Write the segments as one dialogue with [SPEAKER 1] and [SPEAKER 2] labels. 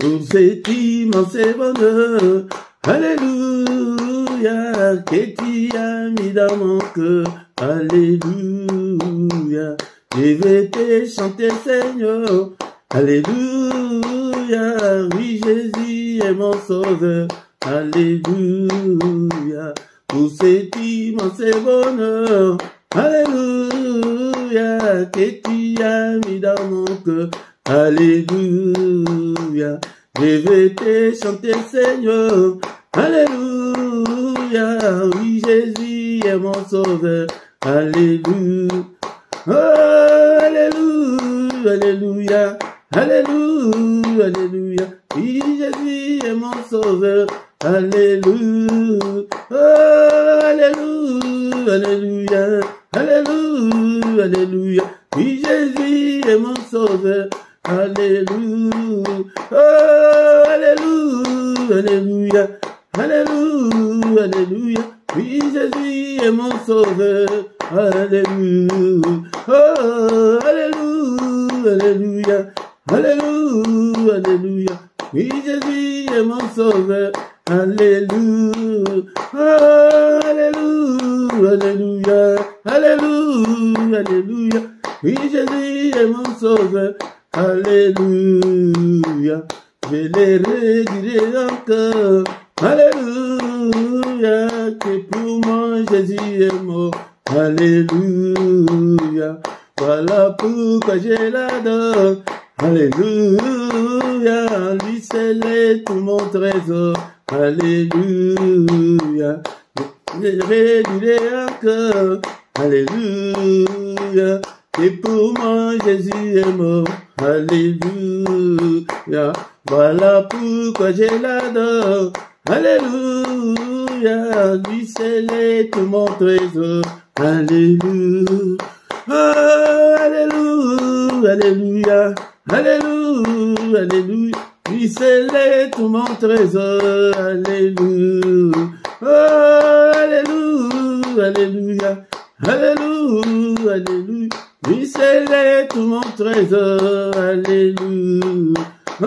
[SPEAKER 1] pour cet immense bonheur. Alléluia, que tu as mis dans mon cœur. Alléluia, je vais te chanter, Seigneur. Alléluia, oui, Jésus est mon sauveur. Alléluia, pour cet immense bonheur. Alléluia, que tu as mis dans mon cœur. Alléluia, je vais te chanter, Seigneur. Alléluia, oui, Jésus est mon sauveur. Alléluia, oh, alléluia, alléluia, alléluia, alléluia, oui, Jésus est mon sauveur. Alléluia, oh, alléluia, alléluia, alléluia, alléluia, oui, Jésus est mon sauveur. Alléluia, oh, alléluia, alléluia, alléluia, alléluia, oui, Jésus est mon sauveur. Alléluia, oh, alléluia, alléluia, alléluia, alléluia, oui, Jésus est mon sauveur. Alléluia, oh, alléluia, alléluia, alléluia, alléluia, oui, Jésus est mon sauveur. Alléluia, je les redirai encore. Alléluia, que pour moi Jésus est mort. Alléluia, voilà pourquoi je l'adore. Alléluia, lui seul est tout mon trésor. Alléluia, je redirai encore. Alléluia, et pour moi Jésus est mort. Alléluia, voilà pourquoi je l'adore. Alléluia, lui seul est tout mon trésor. Alléluia, oh, alléluia, alléluia, alléluia, alléluia, lui seul est tout mon trésor. Alléluia, oh, alléluia, alléluia, alléluia, alléluia, lui seul est tout mon trésor. Alléluia, oh,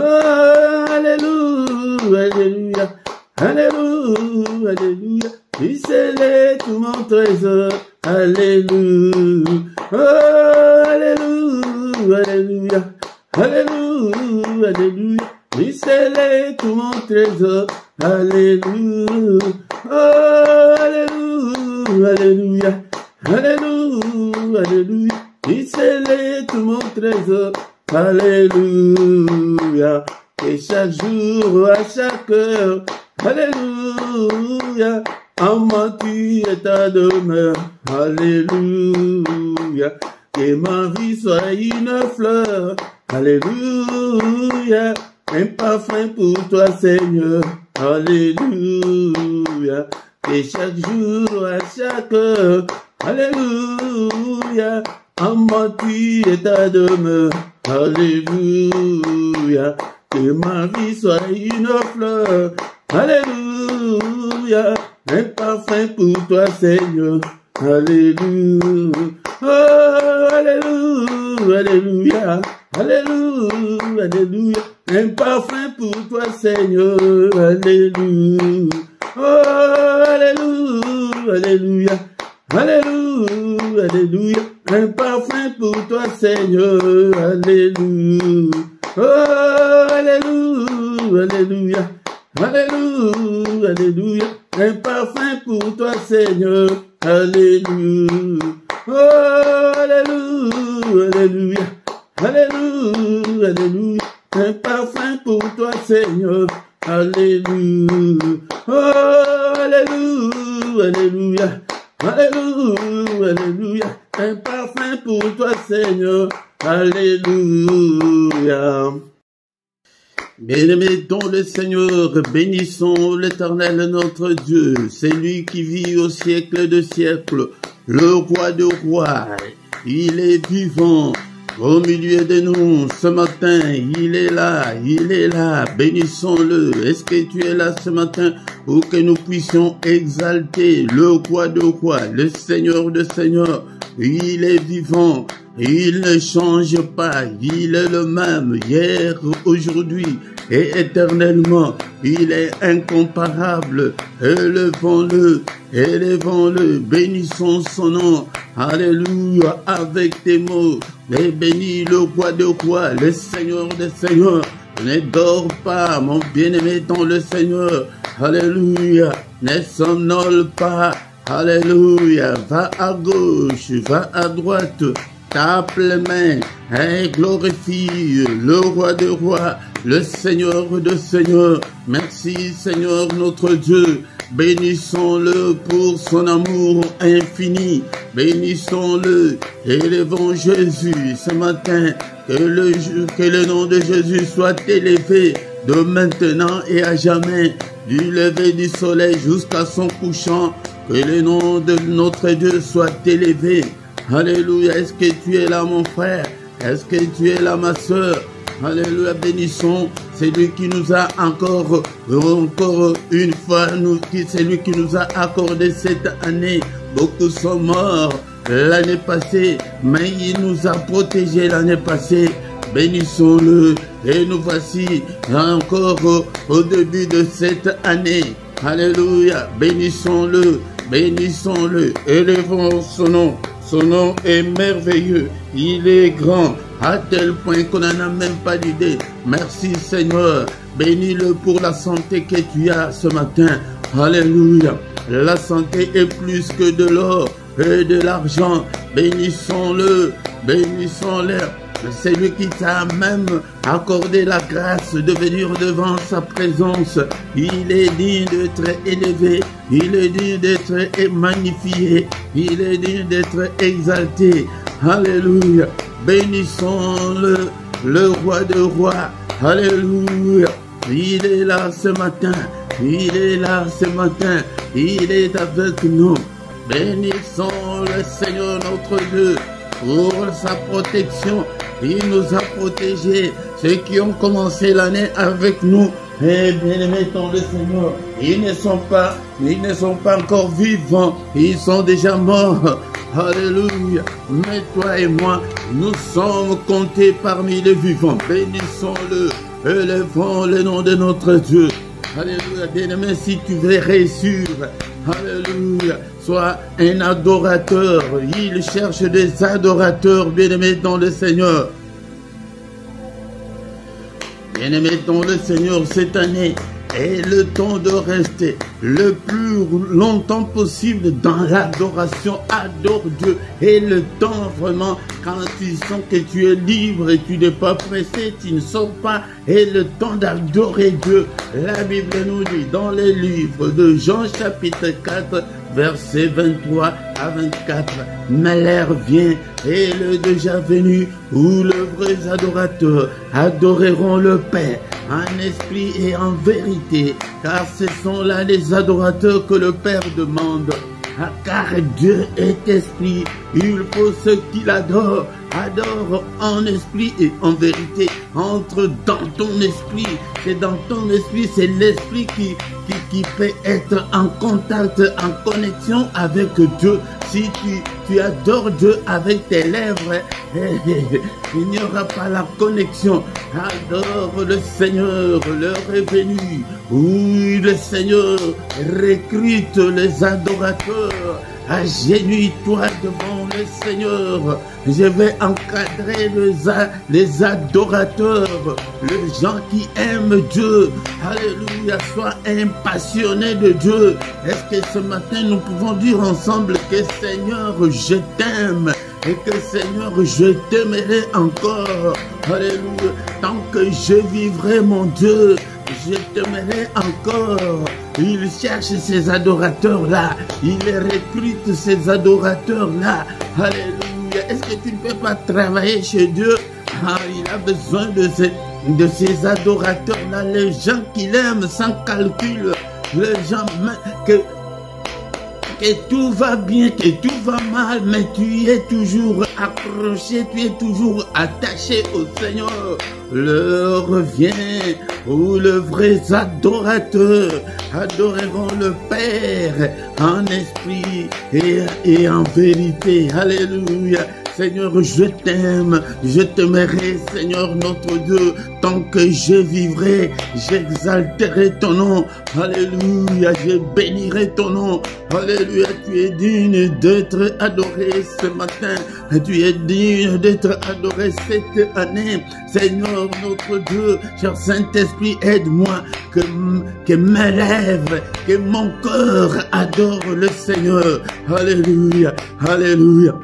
[SPEAKER 1] alléluia, alléluia, alléluia, alléluia, lui seul est tout mon trésor. Alléluia, oh, alléluia, alléluia, alléluia, alléluia, lui seul est tout mon trésor. Alléluia, oh, alléluia, alléluia, alléluia, alléluia, lui seul est tout mon trésor. Alléluia, et chaque jour, à chaque heure, alléluia, en moi tu es ta demeure. Alléluia, que ma vie soit une fleur. Alléluia, un parfum pour toi, Seigneur. Alléluia, et chaque jour, à chaque heure, alléluia, en moi tu es ta demeure. Alléluia, que ma vie soit une fleur. Alléluia, un parfum pour toi, Seigneur. Alléluia, oh, alléluia, alléluia, alléluia, alléluia, un parfum pour toi, Seigneur. Alléluia, oh, alléluia, alléluia, alléluia, alléluia, un parfum pour toi, Seigneur. Alléluia, oh, alléluia, alléluia, alléluia, alléluia, un parfum pour toi, Seigneur. Alléluia, oh, alléluia, alléluia, alléluia, alléluia, un parfum pour toi, Seigneur. Alléluia, oh, alléluia, alléluia, alléluia, alléluia, un parfum pour toi, Seigneur. Alléluia. Bien-aimés dans le Seigneur, bénissons l'Éternel notre Dieu, c'est lui qui vit au siècle de siècles, le roi de rois, il est vivant au milieu de nous ce matin, il est là, bénissons-le. Est-ce que tu es là ce matin pour que nous puissions exalter le roi de rois, le Seigneur de seigneurs, il est vivant. Il ne change pas, il est le même hier, aujourd'hui et éternellement. Il est incomparable. Élevons-le, élevons-le, bénissons son nom. Alléluia, avec tes mots. Et bénis le roi de rois, le Seigneur des seigneurs. Ne dors pas, mon bien-aimé dans le Seigneur. Alléluia, ne somnole pas. Alléluia, va à gauche, va à droite. Tape les mains et glorifie le roi de rois, le Seigneur de seigneurs. Merci Seigneur notre Dieu. Bénissons-le pour son amour infini. Bénissons-le. Élevons Jésus ce matin. Que le nom de Jésus soit élevé de maintenant et à jamais. Du lever du soleil jusqu'à son couchant. Que le nom de notre Dieu soit élevé. Alléluia. Est-ce que tu es là mon frère? Est-ce que tu es là ma soeur? Alléluia. Bénissons celui qui nous a encore une fois, c'est lui qui nous a accordé cette année. Beaucoup sont morts l'année passée, mais il nous a protégés l'année passée. Bénissons-le. Et nous voici encore au début de cette année. Alléluia. Bénissons-le. Bénissons-le. Élevons son nom. Son nom est merveilleux. Il est grand à tel point qu'on n'en a même pas d'idée. Merci Seigneur. Bénis-le pour la santé que tu as ce matin. Alléluia. La santé est plus que de l'or et de l'argent. Bénissons-le. Bénissons-le. C'est lui qui t'a même accordé la grâce de venir devant sa présence. Il est digne d'être élevé. Il est digne d'être magnifié. Il est digne d'être exalté. Alléluia. Bénissons-le, le roi de rois. Alléluia. Il est là ce matin. Il est là ce matin. Il est avec nous. Bénissons le Seigneur notre Dieu pour sa protection. Il nous a protégés, ceux qui ont commencé l'année avec nous. Eh bien, mettons le Seigneur. Ils ne sont pas encore vivants. Ils sont déjà morts. Alléluia. Mais toi et moi, nous sommes comptés parmi les vivants. Bénissons-le. Élevons le nom de notre Dieu. Alléluia. Bien-aimé, si tu veux réussir, alléluia, sois un adorateur. Il cherche des adorateurs, bien-aimés dans le Seigneur. Bien-aimés dans le Seigneur, cette année est le temps de rester le plus longtemps possible dans l'adoration. Adore Dieu. Et le temps vraiment, quand tu sens que tu es libre et tu n'es pas pressé, tu ne sors pas. Et le temps d'adorer Dieu. La Bible nous dit dans les livres de Jean chapitre 4, versets 23 à 24. Mais l'heure vient et le déjà venu où les vrais adorateurs adoreront le Père en esprit et en vérité, car ce sont là les adorateurs que le Père demande. Car Dieu est esprit, il faut ceux qui l'adorent, adore en esprit et en vérité. Entre dans ton esprit, c'est dans ton esprit, c'est l'esprit qui peut être en contact, en connexion avec Dieu. Si tu adores Dieu avec tes lèvres, il n'y aura pas la connexion. Adore le Seigneur, l'heure est venue. Oui, le Seigneur recrute les adorateurs. Agenouille-toi devant le Seigneur. Je vais encadrer les adorateurs, les gens qui aiment Dieu. Alléluia, sois un passionné de Dieu. Est-ce que ce matin nous pouvons dire ensemble que Seigneur, je t'aime et que Seigneur, je t'aimerai encore. Alléluia, tant que je vivrai mon Dieu, je t'aimerai encore. Il cherche ces adorateurs-là. Il recrute ces adorateurs-là. Alléluia. Est-ce que tu ne peux pas travailler chez Dieu? Il a besoin de ces adorateurs-là. Les gens qui l'aiment sans calcul. Les gens que tout va bien, que tout va mal, mais tu es toujours accroché, tu es toujours attaché au Seigneur. L'heure vient où les vrais adorateurs adoreront le Père en esprit et en vérité. Alléluia. Seigneur, je t'aime, je t'aimerai, Seigneur notre Dieu, tant que je vivrai, j'exalterai ton nom. Alléluia, je bénirai ton nom. Alléluia, tu es digne d'être adoré ce matin. Tu es digne d'être adoré cette année. Seigneur notre Dieu, cher Saint-Esprit, aide-moi que mes lèvres, que mon cœur adore le Seigneur. Alléluia, alléluia.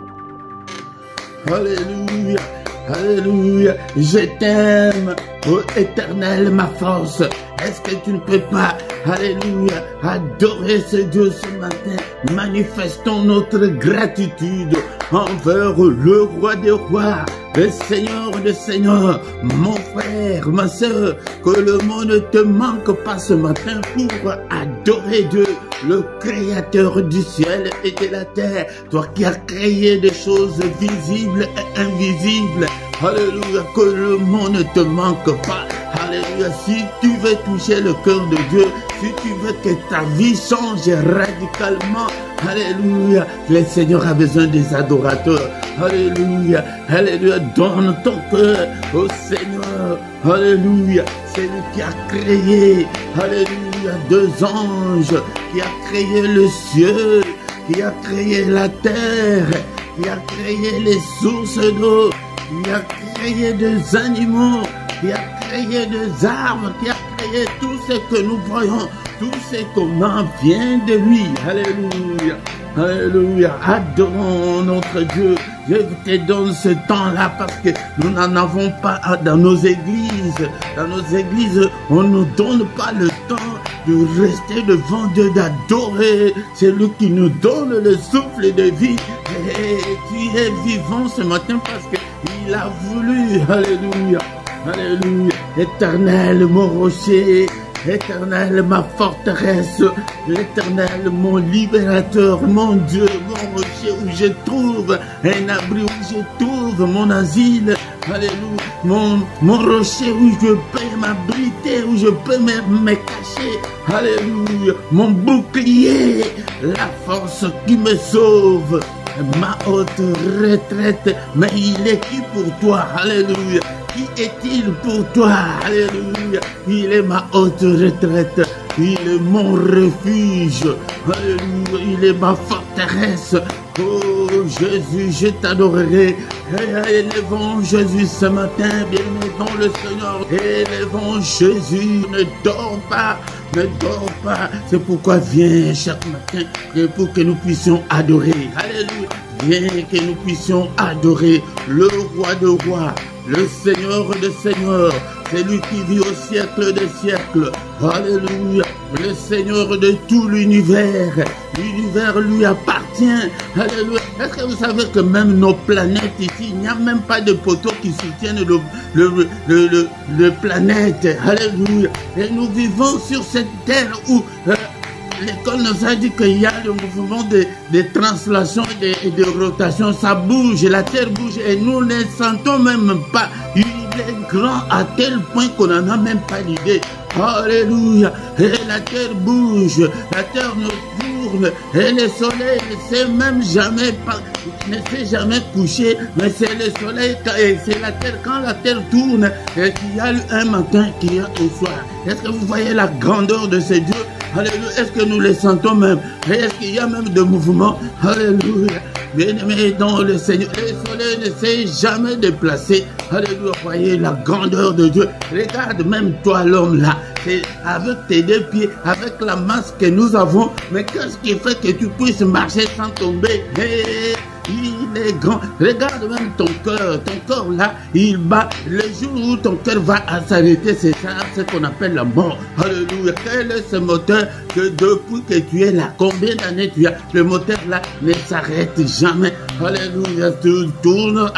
[SPEAKER 1] Alléluia, alléluia, je t'aime, ô Éternel, ma force. Est-ce que tu ne peux pas, alléluia, adorer ce Dieu ce matin? Manifestons notre gratitude envers le roi des rois, le Seigneur des seigneurs. Mon frère, ma soeur, que le monde ne te manque pas ce matin pour adorer Dieu, le créateur du ciel et de la terre, toi qui as créé des choses visibles et invisibles. Alléluia, que le monde ne te manque pas. Alléluia, si tu veux toucher le cœur de Dieu, si tu veux que ta vie change radicalement, alléluia, le Seigneur a besoin des adorateurs. Alléluia, alléluia, donne ton cœur au Seigneur. Alléluia, c'est lui qui a créé, alléluia, deux anges, qui a créé le ciel, qui a créé la terre, qui a créé les sources d'eau, qui a créé des animaux, qui a créé des arbres, qui a créé tout ce que nous voyons, tout ce qu'on en vient de lui. Alléluia, alléluia, adorons notre Dieu. Je te donne ce temps-là parce que nous n'en avons pas dans nos églises. Dans nos églises, on ne nous donne pas le temps de rester devant Dieu, d'adorer. C'est lui qui nous donne le souffle de vie. Et tu es vivant ce matin parce qu'il a voulu. Alléluia. Alléluia. Éternel, mon rocher. Éternel, ma forteresse, l'Éternel, mon libérateur, mon Dieu, mon rocher où je trouve un abri, où je trouve mon asile. Alléluia, mon rocher où je peux m'abriter, où je peux me cacher. Alléluia, mon bouclier, la force qui me sauve. Ma haute retraite, mais il est qui pour toi? Alléluia. Qui est-il pour toi? Alléluia. Il est ma haute retraite. Il est mon refuge. Alléluia. Il est ma forteresse. Oh Jésus, je t'adorerai. Élevons Jésus ce matin, bien-aimé dans le Seigneur. Élevons Jésus, ne dors pas. Ne dors pas. C'est pourquoi viens chaque matin pour que nous puissions adorer. Alléluia. Viens que nous puissions adorer le roi de rois, le Seigneur des seigneurs. C'est lui qui vit au siècle des siècles. Alléluia. Le Seigneur de tout l'univers. L'univers lui appartient. Alléluia. Est-ce que vous savez que même nos planètes ici, il n'y a même pas de poteaux qui soutiennent le planète. Alléluia. Et nous vivons sur cette terre où l'école nous a dit qu'il y a le mouvement de translation et de rotation. Ça bouge, la terre bouge et nous ne sentons même pas. Il est grand à tel point qu'on n'en a même pas l'idée. Alléluia. Et la terre bouge, la terre nous tourne et le soleil ne s'est même jamais couché, mais c'est le soleil et c'est la terre. Quand la terre tourne, et qu'il y a un matin, qu'il y a au soir. Est-ce que vous voyez la grandeur de ce Dieu? Alléluia. Est-ce que nous les sentons même? Est-ce qu'il y a même de mouvement? Alléluia. Bien-aimé dans le Seigneur, le soleil ne s'est jamais déplacé. Alléluia. Voyez la grandeur de Dieu. Regarde même toi l'homme là. C'est avec tes deux pieds, avec la masse que nous avons. Mais qu'est-ce qui fait que tu puisses marcher sans tomber? Il est grand. Regarde même ton cœur. Ton cœur là, il bat. Le jour où ton cœur va s'arrêter, c'est ça, ce qu'on appelle la mort. Alléluia. Quel est ce moteur que depuis que tu es là, combien d'années tu as? Le moteur là ne s'arrête jamais. Alléluia. Tu tournes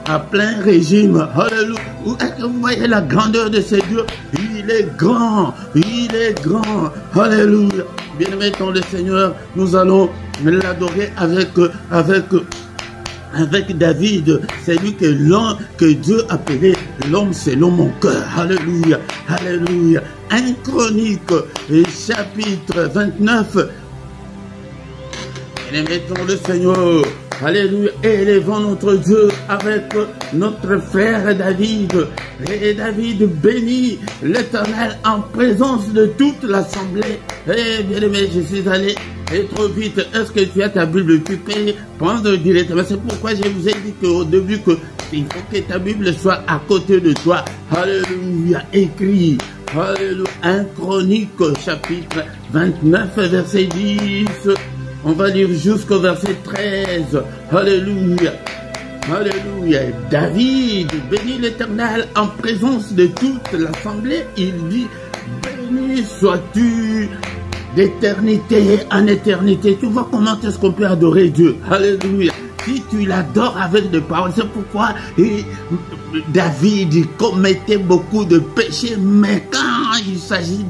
[SPEAKER 1] à plein régime. Alléluia. Est-ce que vous voyez la grandeur de ce Dieu? Il est grand. Il est grand. Alléluia. Bien-aimé dans le Seigneur, nous allons l'adorer avec David. C'est lui que Dieu appelait l'homme selon mon cœur. Alléluia. Alléluia. 1 Chronique, chapitre 29. Bien-aimé dans le Seigneur, Alléluia. Élevons notre Dieu avec notre frère David. Et David bénit l'Éternel en présence de toute l'assemblée. Eh bien aimé, je suis allé trop vite. Est-ce que tu as ta Bible? Tu peux prendre directement. C'est pourquoi je vous ai dit qu'au début il faut que ta Bible soit à côté de toi. Alléluia. Écrit. Alléluia. 1 Chronique chapitre 29 verset 10. On va lire jusqu'au verset 13. Alléluia. Alléluia. David bénit l'Éternel en présence de toute l'assemblée. Il dit, béni sois-tu d'éternité en éternité. Tu vois comment est-ce qu'on peut adorer Dieu. Alléluia. Si tu l'adores avec des paroles, c'est pourquoi David commettait beaucoup de péchés, mais quand il s'agit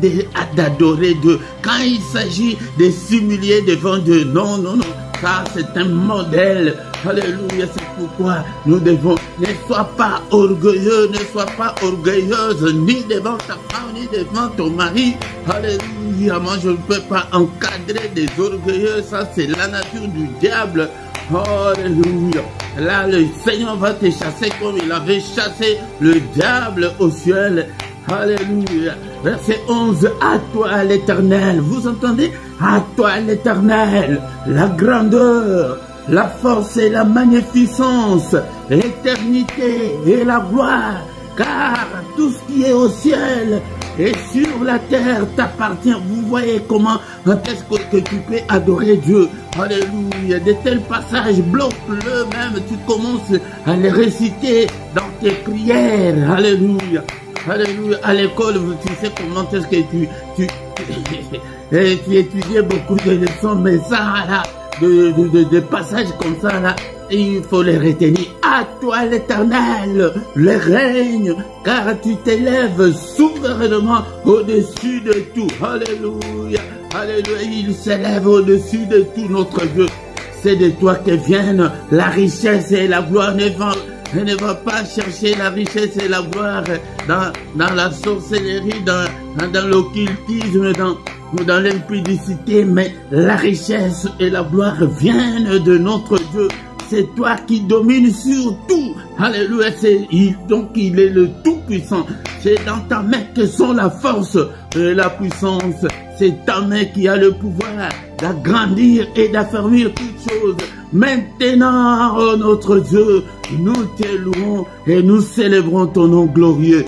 [SPEAKER 1] d'adorer Dieu, quand il s'agit de s'humilier devant Dieu, non, non, non, ça c'est un modèle. Alléluia, c'est pourquoi nous devons, ne sois pas orgueilleux, ne sois pas orgueilleuse, ni devant ta femme, ni devant ton mari. Alléluia, moi je ne peux pas encadrer des orgueilleux, ça c'est la nature du diable. Alléluia. Là, le Seigneur va te chasser comme il avait chassé le diable au ciel. Alléluia. Verset 11. À toi l'Éternel. Vous entendez? À toi l'Éternel. La grandeur, la force et la magnificence, l'éternité et la gloire. Car tout ce qui est au ciel et sur la terre t'appartient. Vous voyez comment est-ce que tu peux adorer Dieu. Alléluia. De tels passages, bloque-le même. Tu commences à les réciter dans tes prières. Alléluia. Alléluia. À l'école, tu sais comment est-ce que tu étudiais beaucoup de leçons, mais ça là, de passages comme ça là, il faut les retenir. À toi l'Éternel, le règne, car tu t'élèves souverainement au-dessus de tout. Alléluia. Alléluia. Il s'élève au-dessus de tout notre Dieu. C'est de toi que viennent la richesse et la gloire. Ne va pas chercher la richesse et la gloire dans la sorcellerie, dans l'occultisme, dans l'impudicité, mais la richesse et la gloire viennent de notre Dieu. C'est toi qui domines sur tout. Alléluia. Donc il est le Tout-Puissant. C'est dans ta main que sont la force et la puissance. C'est ta main qui a le pouvoir d'agrandir et d'affermir toutes choses. Maintenant, oh notre Dieu, nous t'élouons et nous célébrons ton nom glorieux.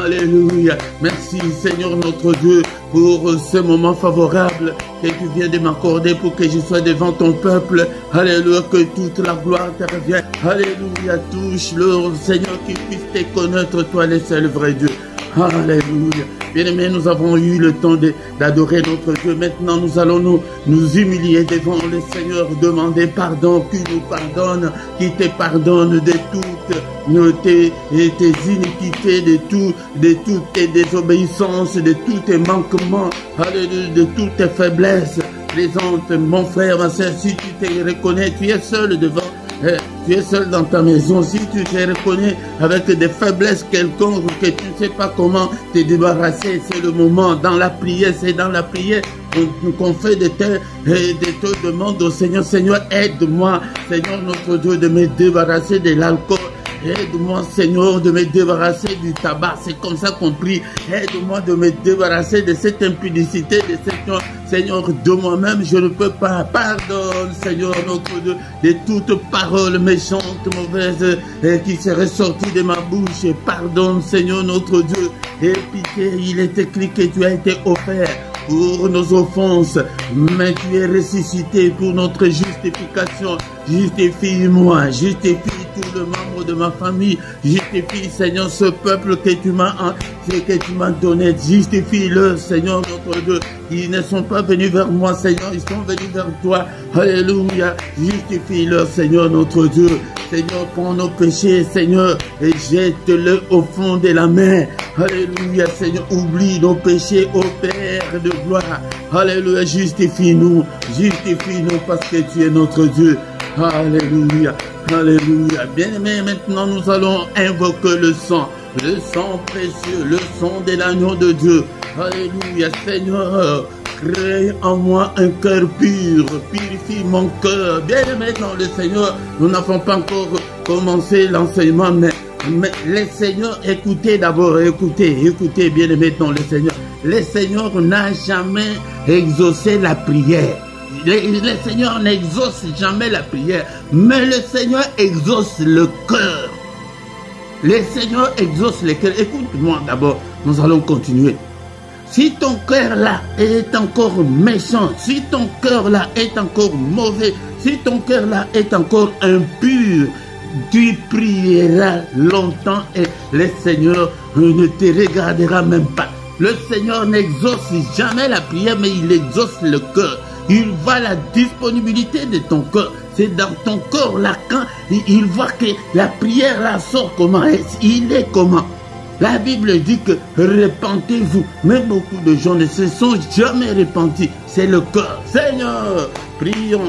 [SPEAKER 1] Alléluia. Merci Seigneur notre Dieu pour ce moment favorable que tu viens de m'accorder pour que je sois devant ton peuple. Alléluia, que toute la gloire te revienne. Alléluia, touche-le Seigneur, qu'il puisse te connaître toi le seul vrai Dieu. Alléluia. Bien-aimés, nous avons eu le temps d'adorer notre Dieu. Maintenant, nous allons nous humilier devant le Seigneur, demander pardon, qu'il nous pardonne, qu'il te pardonne de toutes tes iniquités, de toutes tes désobéissances, de tous tes manquements, de toutes tes faiblesses. Présente, mon frère, ma soeur, si tu te reconnais, tu es seul devant. Tu es seul dans ta maison. Si tu te reconnais avec des faiblesses quelconques, que tu ne sais pas comment te débarrasser, c'est le moment. Dans la prière, c'est dans la prière qu'on fait de te demande au Seigneur. Seigneur, aide-moi, Seigneur notre Dieu, de me débarrasser de l'alcool. Aide-moi, Seigneur, de me débarrasser du tabac. C'est comme ça qu'on prie. Aide-moi de me débarrasser de cette impudicité, de cette... Seigneur, de moi-même, je ne peux pas. Pardonne, Seigneur, notre Dieu, de toute parole méchante, mauvaise, qui serait sortie de ma bouche. Pardonne, Seigneur, notre Dieu. Et pitié, il est écrit que tu as été offert pour nos offenses, mais tu es ressuscité pour notre justification. Justifie-moi, justifie tout le membre de ma famille, justifie, Seigneur, ce peuple que tu m'as donné, justifie-le, Seigneur, notre Dieu. Ils ne sont pas venus vers moi, Seigneur, ils sont venus vers toi. Alléluia, justifie-le, Seigneur, notre Dieu. Seigneur, prends nos péchés, Seigneur, et jette-le au fond de la mer. Alléluia, Seigneur, oublie nos péchés, ô Père de gloire. Alléluia, justifie-nous parce que tu es notre Dieu. Alléluia, alléluia. Bien-aimés, maintenant nous allons invoquer le sang précieux, le sang de l'agneau de Dieu. Alléluia, Seigneur, crée en moi un cœur pur, purifie mon cœur. Bien-aimé dans le Seigneur, nous n'avons pas encore commencé l'enseignement, mais le Seigneur, écoutez d'abord, écoutez, bien-aimé dans le Seigneur. Le Seigneur n'a jamais exaucé la prière. Le Seigneur n'exauce jamais la prière, mais le Seigneur exauce le cœur. Le Seigneur exauce le cœur. Écoute-moi d'abord, nous allons continuer. Si ton cœur là est encore méchant, si ton cœur là est encore mauvais, si ton cœur là est encore impur, tu prieras longtemps et le Seigneur ne te regardera même pas. Le Seigneur n'exauce jamais la prière, mais il exauce le cœur. Il voit la disponibilité de ton cœur. C'est dans ton cœur là, quand il voit que la prière là sort comment, il est comment. La Bible dit que repentez-vous. Mais beaucoup de gens ne se sont jamais repentis. C'est le cœur. Seigneur, prions,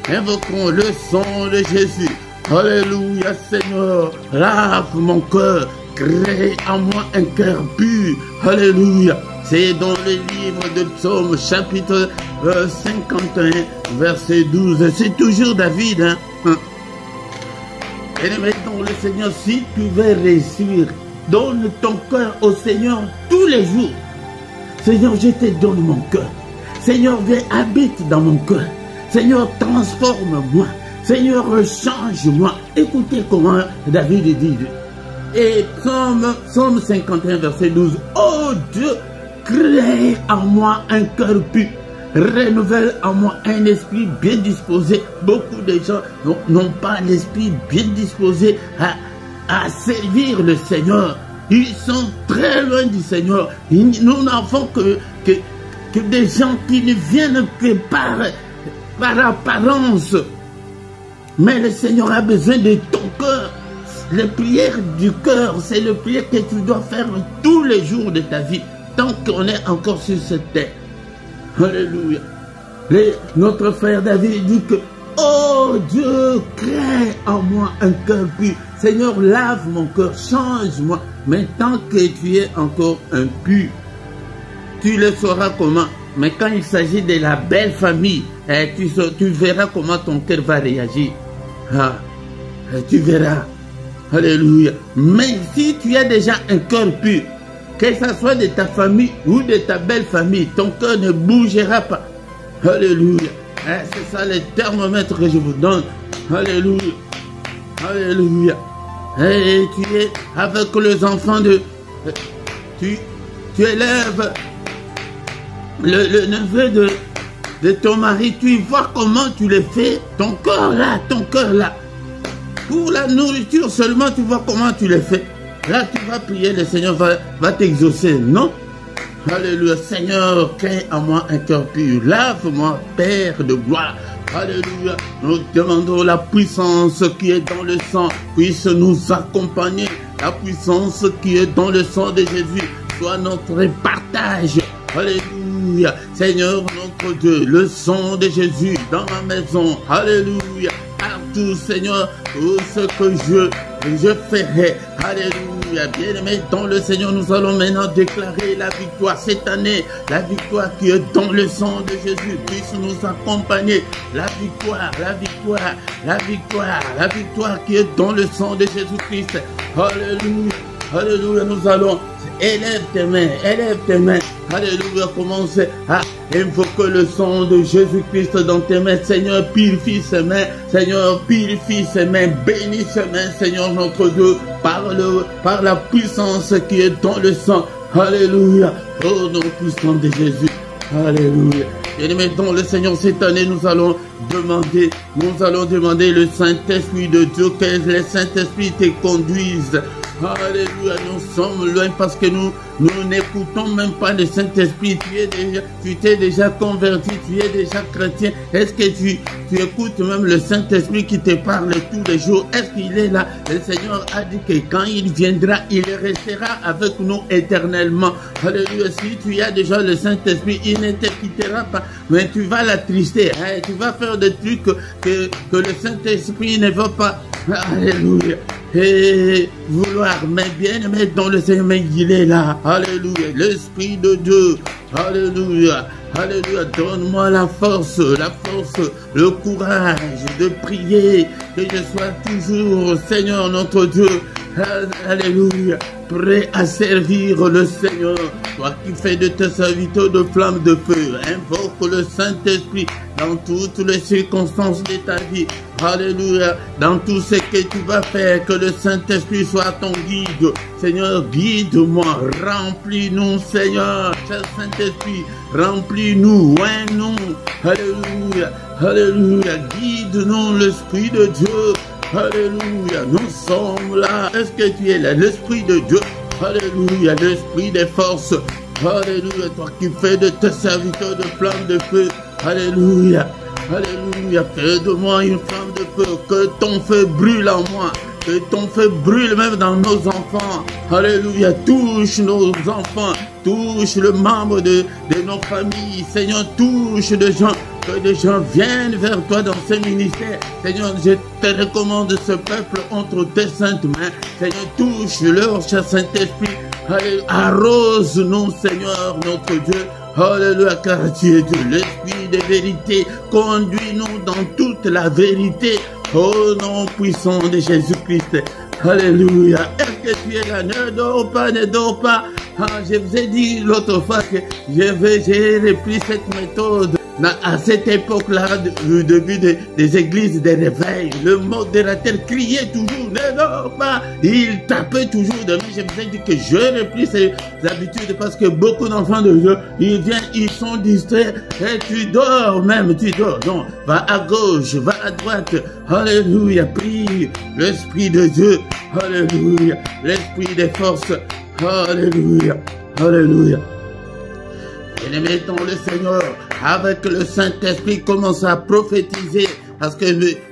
[SPEAKER 1] invoquons le sang de Jésus. Alléluia, Seigneur, lave mon cœur, crée en moi un cœur pur. Alléluia. C'est dans le livre de Psaume, chapitre 51, verset 12. C'est toujours David. Et maintenant, le Seigneur, si tu veux réussir, donne ton cœur au Seigneur tous les jours. Seigneur, je te donne mon cœur. Seigneur, viens, habite dans mon cœur. Seigneur, transforme-moi. Seigneur, change-moi. Écoutez comment David dit. Et Psaume 51, verset 12. Oh Dieu, crée en moi un cœur pur. Renouvelle en moi un esprit bien disposé. Beaucoup de gens n'ont pas l'esprit bien disposé à servir le Seigneur. Ils sont très loin du Seigneur. Nous n'avons que des gens qui ne viennent que par apparence. Mais le Seigneur a besoin de ton cœur. Les prières du cœur, c'est le prière que tu dois faire tous les jours de ta vie, tant qu'on est encore sur cette terre. Alléluia. Notre frère David dit que, oh Dieu, crée en moi un cœur pur. Seigneur, lave mon cœur, change-moi. Mais tant que tu es encore impur, tu le sauras comment. Mais quand il s'agit de la belle famille, tu verras comment ton cœur va réagir. Tu verras. Alléluia. Mais si tu as déjà un cœur pur, que ce soit de ta famille ou de ta belle famille, ton cœur ne bougera pas. Alléluia. C'est ça le thermomètre que je vous donne. Alléluia. Alléluia. Et tu es avec les enfants de... Tu élèves le neveu de ton mari, tu vois comment tu le fais, ton cœur là. Pour la nourriture seulement, tu vois comment tu le fais. Là, tu vas prier, le Seigneur va t'exaucer, non? Alléluia. Seigneur, crée en moi un cœur pur. Lave-moi, Père de gloire. Alléluia. Nous demandons la puissance qui est dans le sang puisse nous accompagner. La puissance qui est dans le sang de Jésus soit notre partage. Alléluia. Seigneur notre Dieu, le sang de Jésus dans ma maison. Alléluia. Partout, Seigneur, tout ce que je ferai. Alléluia. Bien-aimé dans le Seigneur, nous allons maintenant déclarer la victoire cette année. La victoire qui est dans le sang de Jésus puisse nous accompagner. La victoire, la victoire, la victoire, la victoire qui est dans le sang de Jésus-Christ. Alléluia. Alléluia. Nous allons, élève tes mains. Alléluia. Commence à invoquer le sang de Jésus-Christ dans tes mains. Seigneur, purifie ses mains. Seigneur, purifie ses mains. Bénis ses mains, Seigneur notre Dieu, par la puissance qui est dans le sang. Alléluia. Au nom puissant de Jésus. Alléluia. Et maintenant, le Seigneur, cette année, nous allons demander le Saint-Esprit de Dieu, que le Saint-Esprit te conduise. Alléluia, nous sommes loin parce que nous n'écoutons même pas le Saint-Esprit. Tu t'es déjà converti, tu es déjà chrétien. Est-ce que tu écoutes même le Saint-Esprit qui te parle tous les jours? Est-ce qu'il est là? Le Seigneur a dit que quand il viendra, il restera avec nous éternellement. Alléluia, si tu as déjà le Saint-Esprit, il ne te quittera pas. Mais tu vas l'attrister, hein? Tu vas faire des trucs que le Saint-Esprit ne veut pas. Alléluia. Et vouloir, mais bien aimé dans le Seigneur, mais il est là. Alléluia. L'Esprit de Dieu. Alléluia. Alléluia, donne-moi la force, le courage de prier, que je sois toujours, Seigneur notre Dieu, alléluia, prêt à servir le Seigneur. Toi qui fais de tes serviteurs de flammes de feu, invoque le Saint-Esprit dans toutes les circonstances de ta vie. Alléluia, dans tout ce que tu vas faire, que le Saint-Esprit soit ton guide. Seigneur, guide-moi, remplis-nous, Seigneur, cher Saint-Esprit, remplis-nous, oins-nous. Alléluia, alléluia, guide-nous, l'Esprit de Dieu. Alléluia, nous sommes là. Est-ce que tu es là, l'Esprit de Dieu? Alléluia, l'Esprit des forces. Alléluia, toi qui fais de tes serviteurs de flammes de feu. Alléluia, alléluia, fais de moi une flamme de feu. Que ton feu brûle en moi. Que ton feu brûle même dans nos enfants. Alléluia, touche nos enfants. Touche le membre de nos familles. Seigneur, touche des gens. Que des gens viennent vers toi dans ce ministère. Seigneur, je te recommande ce peuple entre tes saintes mains. Seigneur, touche-leur, cher Saint-Esprit. Alléluia, arrose-nous, Seigneur, notre Dieu. Alléluia, car tu es Dieu, l'Esprit de vérité. Conduis-nous dans toute la vérité. Au nom puissant de Jésus-Christ. Alléluia. Est-ce que tu es là? Ne dors pas, ne dors pas. Ah, je vous ai dit l'autre fois que j'ai repris cette méthode. À cette époque-là, au début des églises de réveil, le modérateur criait toujours, ne dors pas. Il tapait toujours de moi. Je vous ai dit que je repris ces habitudes parce que beaucoup d'enfants de Dieu, ils viennent, ils sont distraits. Et tu dors même, tu dors. Non, va à gauche, va à droite. Alléluia, prie l'Esprit de Dieu. Alléluia, l'Esprit des forces. Alléluia, alléluia. Et mettons le Seigneur avec le Saint-Esprit, commence à prophétiser. Parce que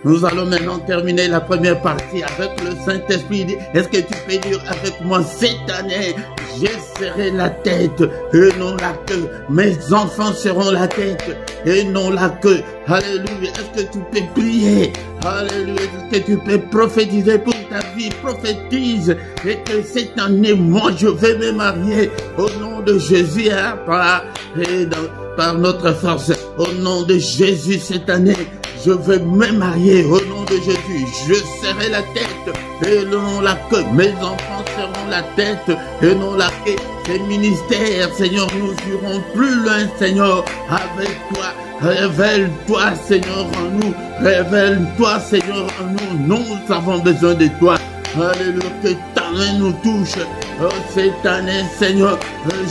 [SPEAKER 1] nous allons maintenant terminer la première partie avec le Saint-Esprit. Est-ce que tu peux dire avec moi, cette année, je serai la tête et non la queue. Mes enfants seront la tête et non la queue. Alléluia. Est-ce que tu peux prier? Alléluia. Est-ce que tu peux prophétiser pour ta vie? Prophétise. Et que cette année, moi, je vais me marier au nom de Jésus, hein, par notre force. Au nom de Jésus, cette année, je vais me marier au nom de Jésus. Je serai la tête et non la queue. Mes enfants seront la tête et non la queue. Ces ministères, Seigneur, nous irons plus loin, Seigneur, avec toi. Révèle-toi, Seigneur, en nous. Révèle-toi, Seigneur, en nous. Nous avons besoin de toi. Alléluia, que ta main nous touche. Oh, cette année, Seigneur,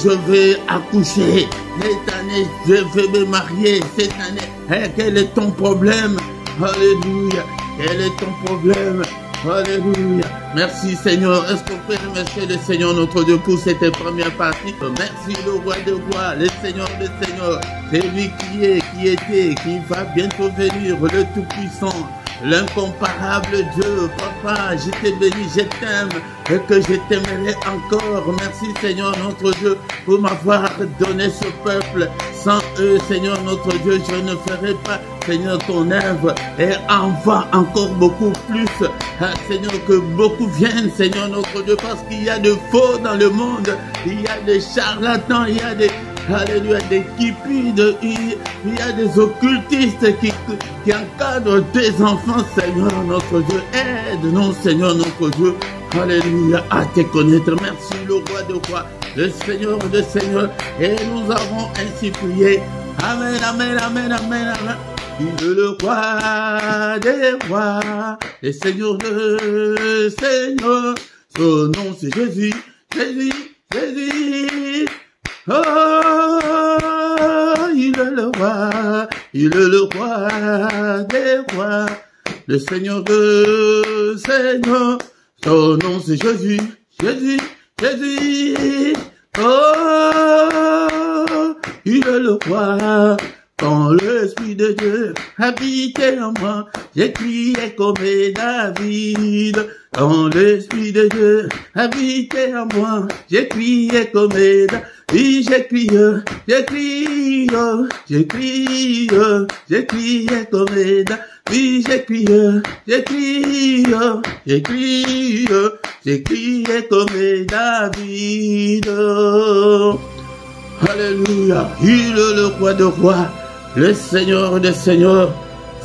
[SPEAKER 1] je vais accoucher. Cette année, je vais me marier. Cette année, quel est ton problème? Alléluia. Quel est ton problème? Alléluia. Merci, Seigneur. Est-ce qu'on peut remercier le Seigneur, notre Dieu, pour cette première partie? Merci, le roi de rois, le Seigneur des seigneurs. C'est lui qui est, qui était, qui va bientôt venir, le Tout-Puissant. L'incomparable Dieu, Papa, je te bénis, je t'aime et que je t'aimerai encore. Merci Seigneur notre Dieu pour m'avoir donné ce peuple. Sans eux, Seigneur notre Dieu, je ne ferai pas, Seigneur, ton œuvre. Et envoie encore beaucoup plus, Seigneur, que beaucoup viennent, Seigneur notre Dieu, parce qu'il y a de faux dans le monde. Il y a des charlatans, il y a des... Alléluia, des cupides, il y a des occultistes qui encadrent tes enfants, Seigneur notre Dieu. Aide-nous, Seigneur notre Dieu. Alléluia, à te connaître. Merci, le roi de rois, le Seigneur de seigneurs. Et nous avons ainsi prié. Amen, amen, amen, amen, amen. Il est le roi des rois, le Seigneur de seigneurs. Son nom c'est Jésus, Jésus, Jésus. Oh, il est le roi des rois, le Seigneur de seigneurs. Son nom c'est Jésus, Jésus, Jésus. Oh, il est le roi. Quand l'Esprit de Dieu habitait en moi, j'ai crié comme David. Quand l'Esprit de Dieu habitait en moi, j'ai crié comme David. J'ai crié, j'ai crié, j'ai crié, j'ai crié comme David. J'ai crié, j'ai crié, j'ai crié, j'ai crié comme David. Alléluia. Il est le roi de rois, le Seigneur des seigneurs.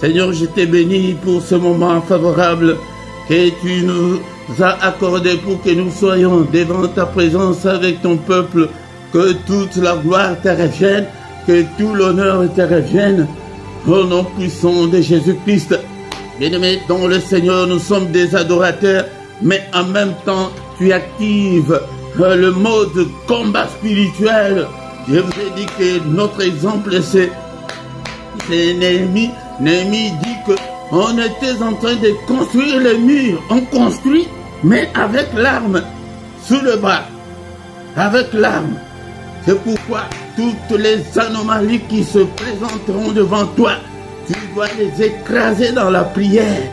[SPEAKER 1] Seigneur, je t'ai béni pour ce moment favorable que tu nous as accordé pour que nous soyons devant ta présence avec ton peuple. Que toute la gloire te revienne, que tout l'honneur te revienne. Au nom puissant de Jésus-Christ. Bien-aimés, dans le Seigneur, nous sommes des adorateurs, mais en même temps, tu actives le mode combat spirituel. Je vous ai dit que notre exemple, c'est Néhémie. Néhémie dit qu'on était en train de construire les murs. On construit, mais avec l'arme sous le bras. Avec l'arme. C'est pourquoi toutes les anomalies qui se présenteront devant toi, tu dois les écraser dans la prière.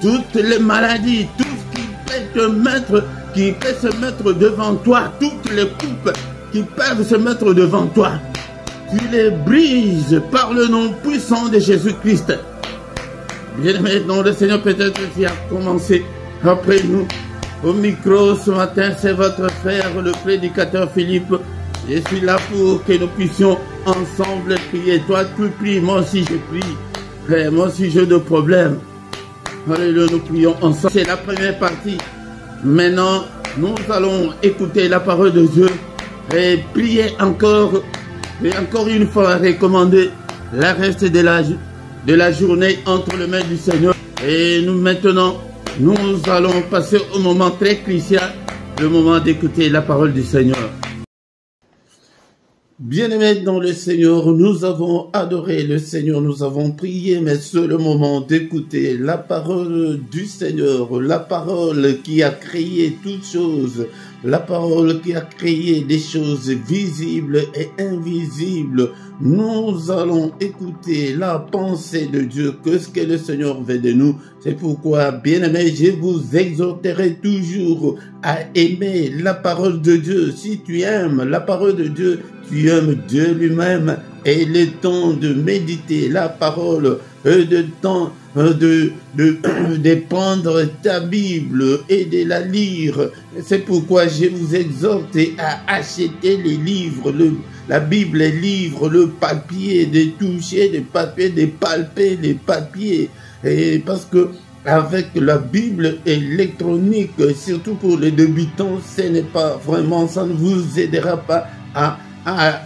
[SPEAKER 1] Toutes les maladies, tout ce qui peut se mettre devant toi, toutes les coupes qui peuvent se mettre devant toi, tu les brises par le nom puissant de Jésus-Christ. Bien-aimé, dans le Seigneur, peut-être qui a commencé après nous. Au micro ce matin, c'est votre frère, le prédicateur Philippe. Je suis là pour que nous puissions ensemble prier. Toi, tu pries, moi aussi je prie. Frère, moi aussi j'ai de problèmes. Alléluia, nous prions ensemble. C'est la première partie. Maintenant, nous allons écouter la parole de Dieu et prier encore. Et encore une fois, recommander la reste de la journée entre les mains du Seigneur. Et nous maintenant, nous allons passer au moment très crucial, le moment d'écouter la parole du Seigneur. Bien-aimés dans le Seigneur, nous avons adoré le Seigneur, nous avons prié, mais c'est le moment d'écouter la parole du Seigneur, la parole qui a créé toutes choses, la parole qui a créé des choses visibles et invisibles. Nous allons écouter la pensée de Dieu, que ce que le Seigneur veut de nous. C'est pourquoi, bien-aimés, je vous exhorterai toujours à aimer la parole de Dieu. Si tu aimes la parole de Dieu, tu aimes Dieu lui-même. Et il est temps de méditer la parole, de temps de prendre ta Bible et de la lire. C'est pourquoi je vous exhorte à acheter les livres, la Bible, les livres, le papier, de toucher les papiers, de palper les papiers. Et parce que avec la Bible électronique, surtout pour les débutants, ce n'est pas vraiment, ça ne vous aidera pas à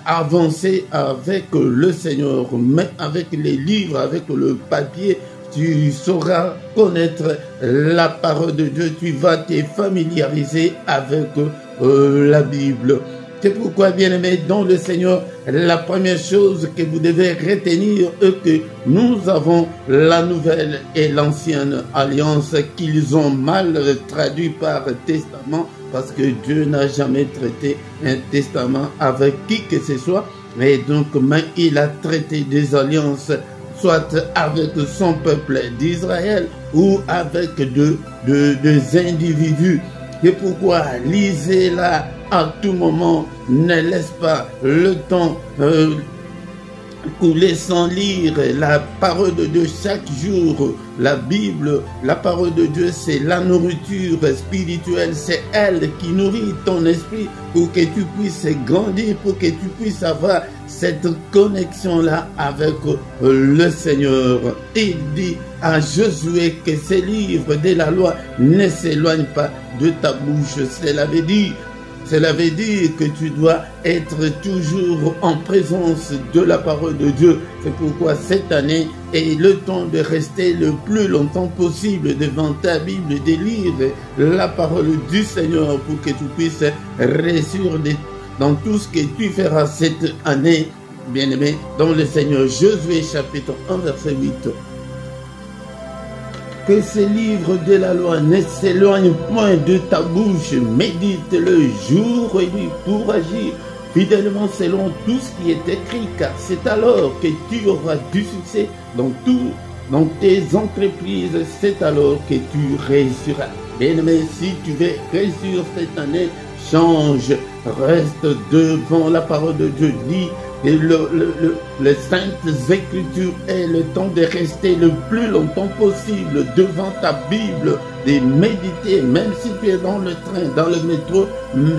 [SPEAKER 1] avancer avec le Seigneur. Mais avec les livres, avec le papier, tu sauras connaître la parole de Dieu. Tu vas te familiariser avec la Bible. C'est pourquoi, bien-aimés, dans le Seigneur, la première chose que vous devez retenir est que nous avons la nouvelle et l'ancienne alliance qu'ils ont mal traduit par testament, parce que Dieu n'a jamais traité un testament avec qui que ce soit. Et donc, mais il a traité des alliances, soit avec son peuple d'Israël ou avec des individus. C'est pourquoi lisez-la à tout moment, ne laisse pas le temps couler sans lire la parole de Dieu chaque jour. La Bible, la parole de Dieu, c'est la nourriture spirituelle, c'est elle qui nourrit ton esprit pour que tu puisses grandir, pour que tu puisses avoir cette connexion-là avec le Seigneur. Il dit à Josué que ces livres de la loi ne s'éloignent pas de ta bouche. Cela veut dire que tu dois être toujours en présence de la parole de Dieu. C'est pourquoi cette année est le temps de rester le plus longtemps possible devant ta Bible, de lire la parole du Seigneur pour que tu puisses réussir dans tout ce que tu feras cette année, bien-aimé, dans le Seigneur. Josué chapitre 1 verset 8. Que ces livres de la loi ne s'éloignent point de ta bouche, médite-le jour et nuit pour agir fidèlement selon tout ce qui est écrit, car c'est alors que tu auras du succès dans tes entreprises, c'est alors que tu réussiras. Bien-aimé, si tu veux réussir cette année, change, reste devant la parole de Dieu, lis et les saintes écritures est le temps de rester le plus longtemps possible devant ta Bible, de méditer, même si tu es dans le train, dans le métro,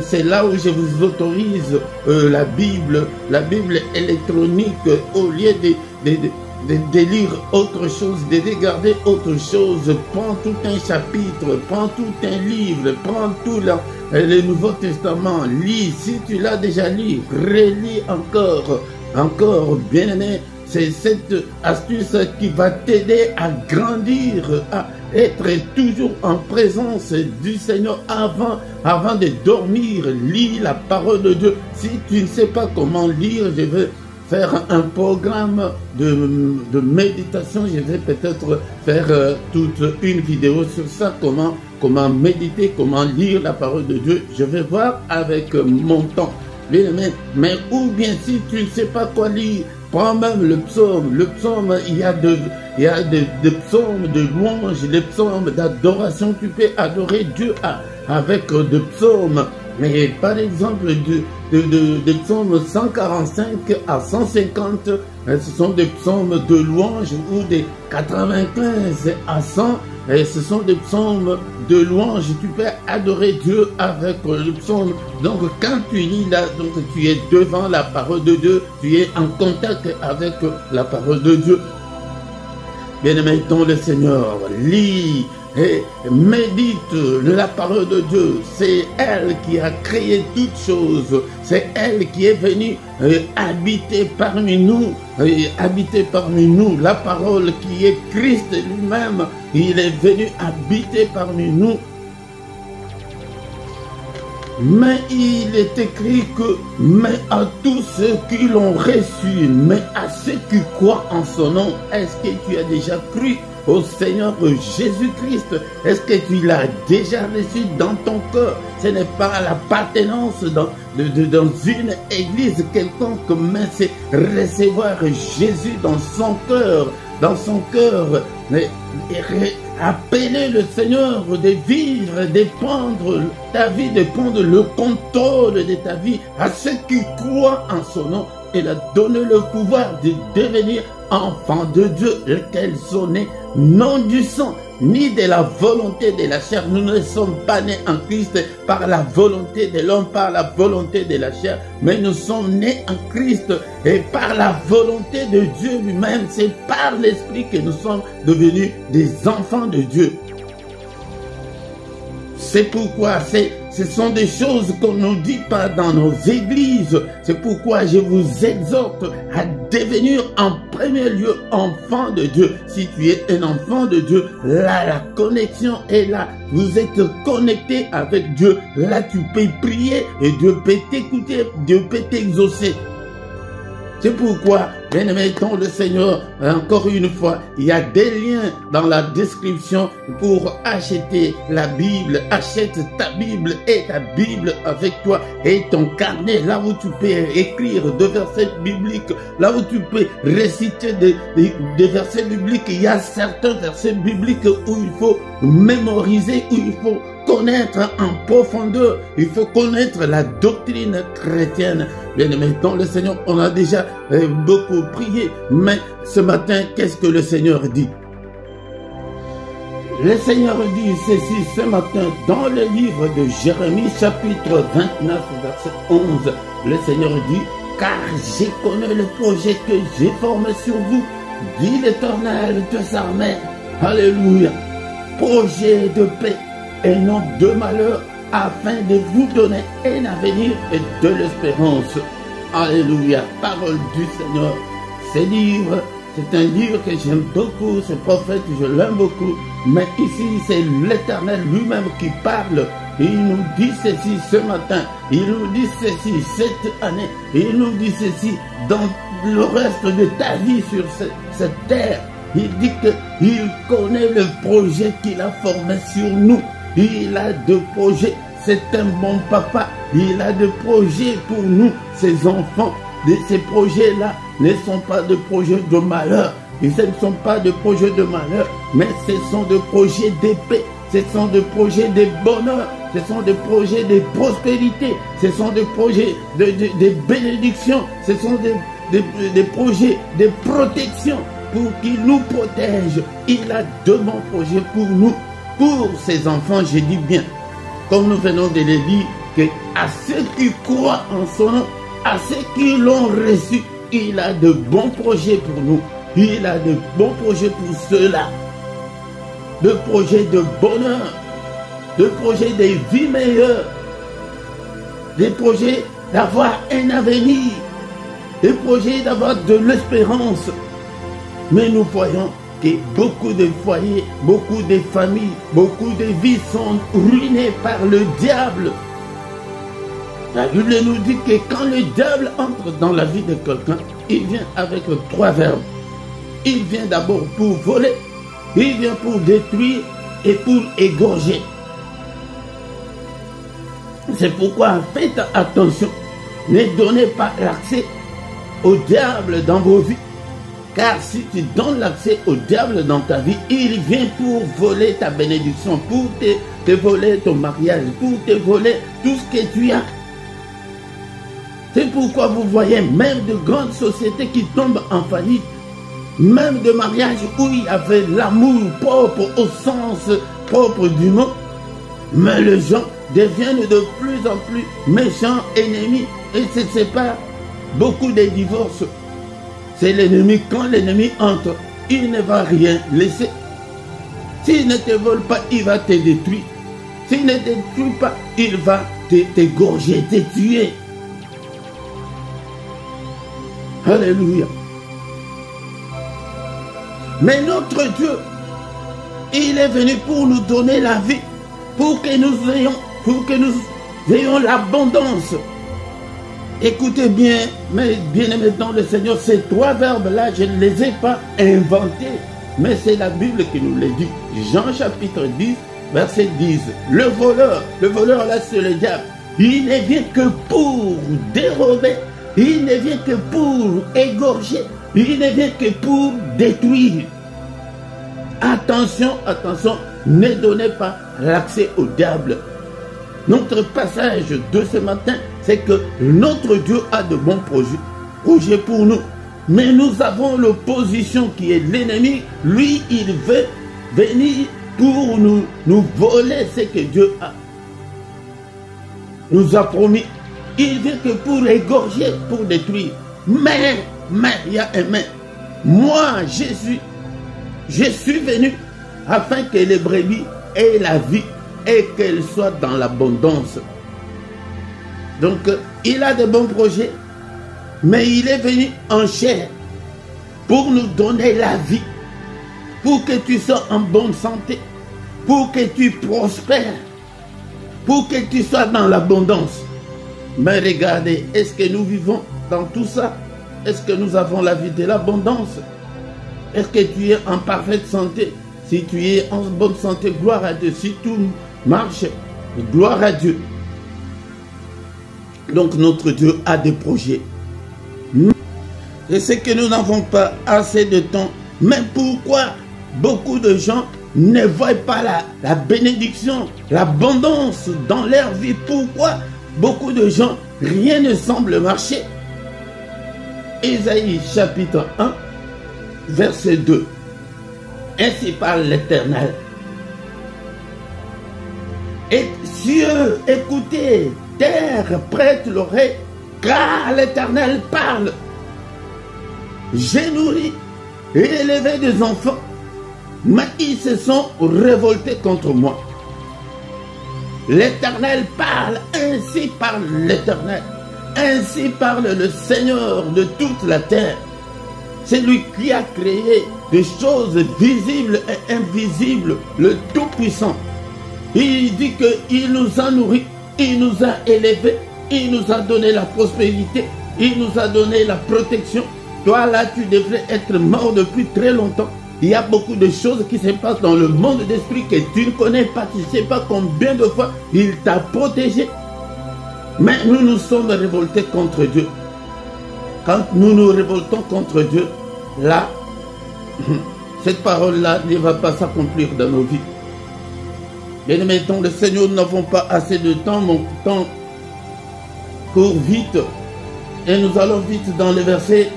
[SPEAKER 1] c'est là où je vous autorise la Bible électronique, au lieu de lire autre chose, de regarder autre chose. Prends tout un chapitre, prends tout un livre, prends tout le Nouveau Testament, lis. Si tu l'as déjà lu, relis encore, bien-aimé. C'est cette astuce qui va t'aider à grandir, à être toujours en présence du Seigneur avant de dormir. Lis la parole de Dieu. Si tu ne sais pas comment lire, je vais faire un programme de méditation. Je vais peut-être faire toute une vidéo sur ça, comment méditer, comment lire la parole de Dieu. Je vais voir avec mon temps. Mais ou bien si tu ne sais pas quoi lire, prends même le psaume. Le psaume, il y a des psaumes de louange, des psaumes d'adoration. Tu peux adorer Dieu avec des psaumes. Mais par exemple, des psaumes 145 à 150, ce sont des psaumes de louange, ou des 95 à 100, ce sont des psaumes de louange. Tu peux adorer Dieu avec le psaume. Donc quand tu lis là, donc tu es devant la parole de Dieu, tu es en contact avec la parole de Dieu. Bien-aimé dans le Seigneur, lis et médite la parole de Dieu. C'est elle qui a créé toutes choses. C'est elle qui est venue habiter parmi nous. La parole qui est Christ lui-même, il est venu habiter parmi nous. Mais il est écrit que, mais à tous ceux qui l'ont reçu, mais à ceux qui croient en son nom, est-ce que tu as déjà cru au Seigneur Jésus-Christ? Est-ce que tu l'as déjà reçu dans ton cœur? Ce n'est pas l'appartenance dans une église quelconque, mais c'est recevoir Jésus dans son cœur. Mais appeler le Seigneur de vivre, de prendre ta vie, de prendre le contrôle de ta vie à ceux qui croient en son nom. Il a donné le pouvoir de devenir enfants de Dieu, lesquels sont nés non du sang, ni de la volonté de la chair. Nous ne sommes pas nés en Christ par la volonté de l'homme, par la volonté de la chair, mais nous sommes nés en Christ et par la volonté de Dieu lui-même. C'est par l'Esprit que nous sommes devenus des enfants de Dieu. C'est pourquoi ce sont des choses qu'on ne nous dit pas dans nos églises. C'est pourquoi je vous exhorte à devenir en premier lieu enfant de Dieu. Si tu es un enfant de Dieu, là la connexion est là. Vous êtes connecté avec Dieu. Là tu peux prier et Dieu peut t'écouter, Dieu peut t'exaucer. C'est pourquoi, bien-aimé dans le Seigneur, encore une fois, il y a des liens dans la description pour acheter la Bible. Achète ta Bible et ta Bible avec toi et ton carnet, là où tu peux écrire des versets bibliques, là où tu peux réciter des versets bibliques. Il y a certains versets bibliques où il faut mémoriser, où il faut connaître en profondeur, il faut connaître la doctrine chrétienne. Bien-aimé dans le Seigneur, on a déjà beaucoup prié, mais ce matin, qu'est-ce que le Seigneur dit? Le Seigneur dit ceci ce matin dans le livre de Jérémie chapitre 29 verset 11. Le Seigneur dit: car je connais le projet que j'ai formé sur vous, dit l'Éternel des armées. Alléluia. Projet de paix et non de malheur, afin de vous donner un avenir et de l'espérance. Alléluia. Parole du Seigneur. Ce livre, c'est un livre que j'aime beaucoup, ce prophète, je l'aime beaucoup. Mais ici, c'est l'Éternel lui-même qui parle. Il nous dit ceci ce matin. Il nous dit ceci cette année. Il nous dit ceci dans le reste de ta vie sur cette terre. Il dit qu'il connaît le projet qu'il a formé sur nous. Il a des projets. C'est un bon papa. Il a des projets pour nous, ses enfants. Ces projets-là ne sont pas des projets de malheur. Ce ne sont pas des projets de malheur, mais ce sont des projets de paix. ce sont des projets de bonheur, ce sont des projets de prospérité, ce sont des projets de bénédiction, ce sont des projets de protection pour qu'il nous protège. Il a de bons projets pour nous, pour ses enfants, je dis bien, comme nous venons de le dire, que à ceux qui croient en son nom, à ceux qui l'ont reçu, il a de bons projets pour nous. Il a de bons projets pour ceux-là. De projets de bonheur, de projets de vie meilleure, des projets d'avoir un avenir, des projets d'avoir de l'espérance. Mais nous voyons que beaucoup de foyers, beaucoup de familles, beaucoup de vies sont ruinées par le diable. La Bible nous dit que quand le diable entre dans la vie de quelqu'un, il vient avec 3 verbes. Il vient d'abord pour voler, il vient pour détruire et pour égorger. C'est pourquoi faites attention. Ne donnez pas l'accès au diable dans vos vies. Car si tu donnes l'accès au diable dans ta vie, il vient pour voler ta bénédiction, pour te voler ton mariage, pour te voler tout ce que tu as. C'est pourquoi vous voyez même de grandes sociétés qui tombent en faillite, même de mariages où il y avait l'amour propre au sens propre du mot, mais les gens deviennent de plus en plus méchants, ennemis, et se séparent. Beaucoup de divorces. C'est l'ennemi. Quand l'ennemi entre, il ne va rien laisser. S'il ne te vole pas, il va te détruire. S'il ne te détruit pas, il va t'égorger, te tuer. Alléluia. Mais notre Dieu, il est venu pour nous donner la vie, pour que nous ayons l'abondance. Écoutez bien, mes bien-aimés dans le Seigneur, ces 3 verbes-là, je ne les ai pas inventés, mais c'est la Bible qui nous les dit. Jean chapitre 10, verset 10. Le voleur là, c'est le diable. Il ne vient que pour dérober, il ne vient que pour égorger, il ne vient que pour détruire. Attention, attention, ne donnez pas l'accès au diable. Notre passage de ce matin, c'est que notre Dieu a de bons projets pour nous. Mais nous avons l'opposition qui est l'ennemi. Lui, il veut venir pour nous voler ce que Dieu nous a promis. Il vient que pour égorger, pour détruire. Mais, il y a un mais. Moi, Jésus, je suis venu afin que les brebis aient la vie et qu'elles soient dans l'abondance. Donc, il a de bons projets, mais il est venu en chair pour nous donner la vie, pour que tu sois en bonne santé, pour que tu prospères, pour que tu sois dans l'abondance. Mais regardez, est-ce que nous vivons dans tout ça? Est-ce que nous avons la vie de l'abondance? Est-ce que tu es en parfaite santé? Si tu es en bonne santé, gloire à Dieu. Si tout marche, gloire à Dieu. Donc notre Dieu a des projets. Et c'est que nous n'avons pas assez de temps. Mais pourquoi beaucoup de gens ne voient pas la bénédiction, l'abondance dans leur vie? Pourquoi beaucoup de gens, rien ne semble marcher? Ésaïe chapitre 1, verset 2. Ainsi parle l'Éternel. Et cieux, écoutez, terre, prête l'oreille, car l'Éternel parle. J'ai nourri et élevé des enfants, mais ils se sont révoltés contre moi. L'Éternel parle, ainsi parle l'Éternel. Ainsi parle le Seigneur de toute la terre. C'est lui qui a créé des choses visibles et invisibles, le Tout-Puissant. Il dit qu'il nous a nourris, il nous a élevés, il nous a donné la prospérité, il nous a donné la protection. Toi là, tu devrais être mort depuis très longtemps. Il y a beaucoup de choses qui se passent dans le monde d'esprit que tu ne connais pas. Tu ne sais pas combien de fois il t'a protégé. Mais nous nous sommes révoltés contre Dieu. Quand nous nous révoltons contre Dieu, là, cette parole-là ne va pas s'accomplir dans nos vies. Bien-aimés, dans le Seigneur, nous n'avons pas assez de temps, mon temps court vite. Et nous allons vite dans le verset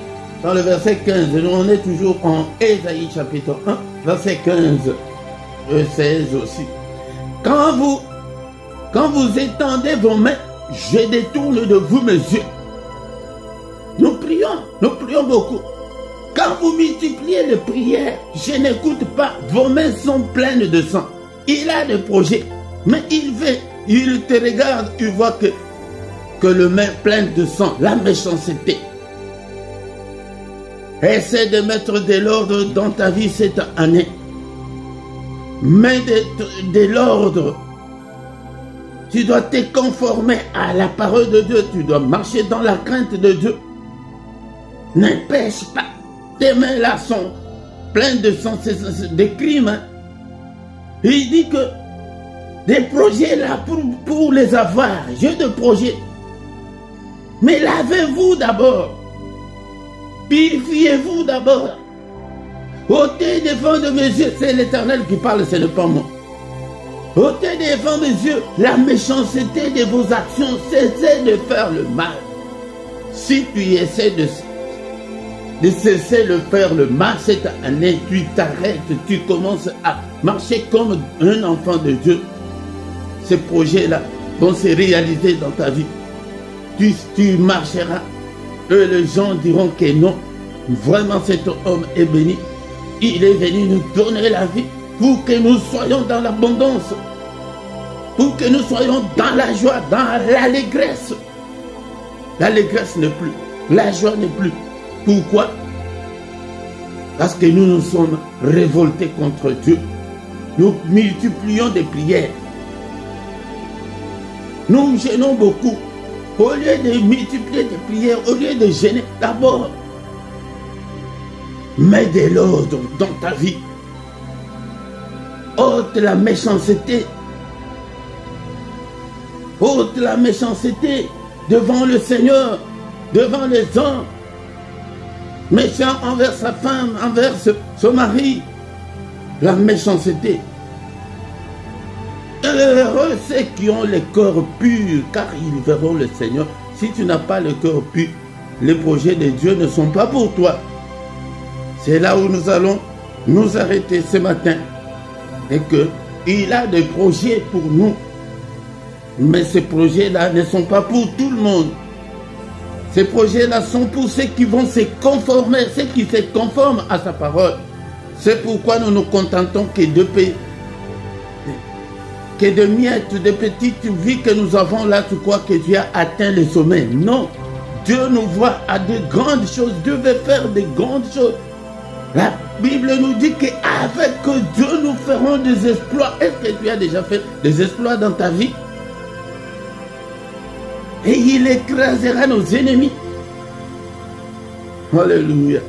[SPEAKER 1] 15. Nous on est toujours en Ésaïe chapitre 1, verset 15 et 16 aussi. Quand vous étendez vos mains, je détourne de vous mes yeux. Nous prions beaucoup. Quand vous multipliez les prières, je n'écoute pas, vos mains sont pleines de sang. Il a des projets, mais il te regarde, il voit que le main pleine de sang, la méchanceté. Essaie de mettre de l'ordre dans ta vie cette année. Mets de l'ordre. Tu dois te conformer à la parole de Dieu. Tu dois marcher dans la crainte de Dieu. Ne pêche pas. Tes mains là sont pleines de sang, des crimes. Hein. Il dit que des projets là pour les avoir. J'ai des projets. Mais lavez-vous d'abord. Purifiez-vous d'abord. Ôtez devant de mes yeux. C'est l'Éternel qui parle, ce n'est pas moi. Ôtez devant mes yeux la méchanceté de vos actions. Cessez de faire le mal. Si tu essaies de cesser de faire le mal cette année, tu t'arrêtes, tu commences à marcher comme un enfant de Dieu. Ces projets-là vont se réaliser dans ta vie. Tu marcheras. Eux, les gens diront que non. Vraiment, cet homme est béni. Il est venu nous donner la vie pour que nous soyons dans l'abondance. Pour que nous soyons dans la joie, dans l'allégresse. L'allégresse n'est plus. La joie n'est plus. Pourquoi? Parce que nous nous sommes révoltés contre Dieu. Nous multiplions des prières. Nous gênons beaucoup. Au lieu de multiplier des prières, au lieu de gêner, d'abord, mets de l'ordre dans ta vie. Ôte la méchanceté. Ôte la méchanceté devant le Seigneur, devant les hommes. Méchant envers sa femme, envers son mari. La méchanceté. Heureux ceux qui ont le cœur pur, car ils verront le Seigneur. Si tu n'as pas le cœur pur, les projets de Dieu ne sont pas pour toi. C'est là où nous allons nous arrêter ce matin. Et qu'il a des projets pour nous. Mais ces projets-là ne sont pas pour tout le monde. Ces projets-là sont pour ceux qui vont se conformer, ceux qui se conforment à sa parole. C'est pourquoi nous nous contentons que de miettes, de petites vies que nous avons là, tu crois que Dieu a atteint le sommet. Non. Dieu nous voit à de grandes choses. Dieu veut faire de grandes choses. La Bible nous dit qu'avec Dieu, nous ferons des exploits. Est-ce que tu as déjà fait des exploits dans ta vie? Et il écrasera nos ennemis. Alléluia.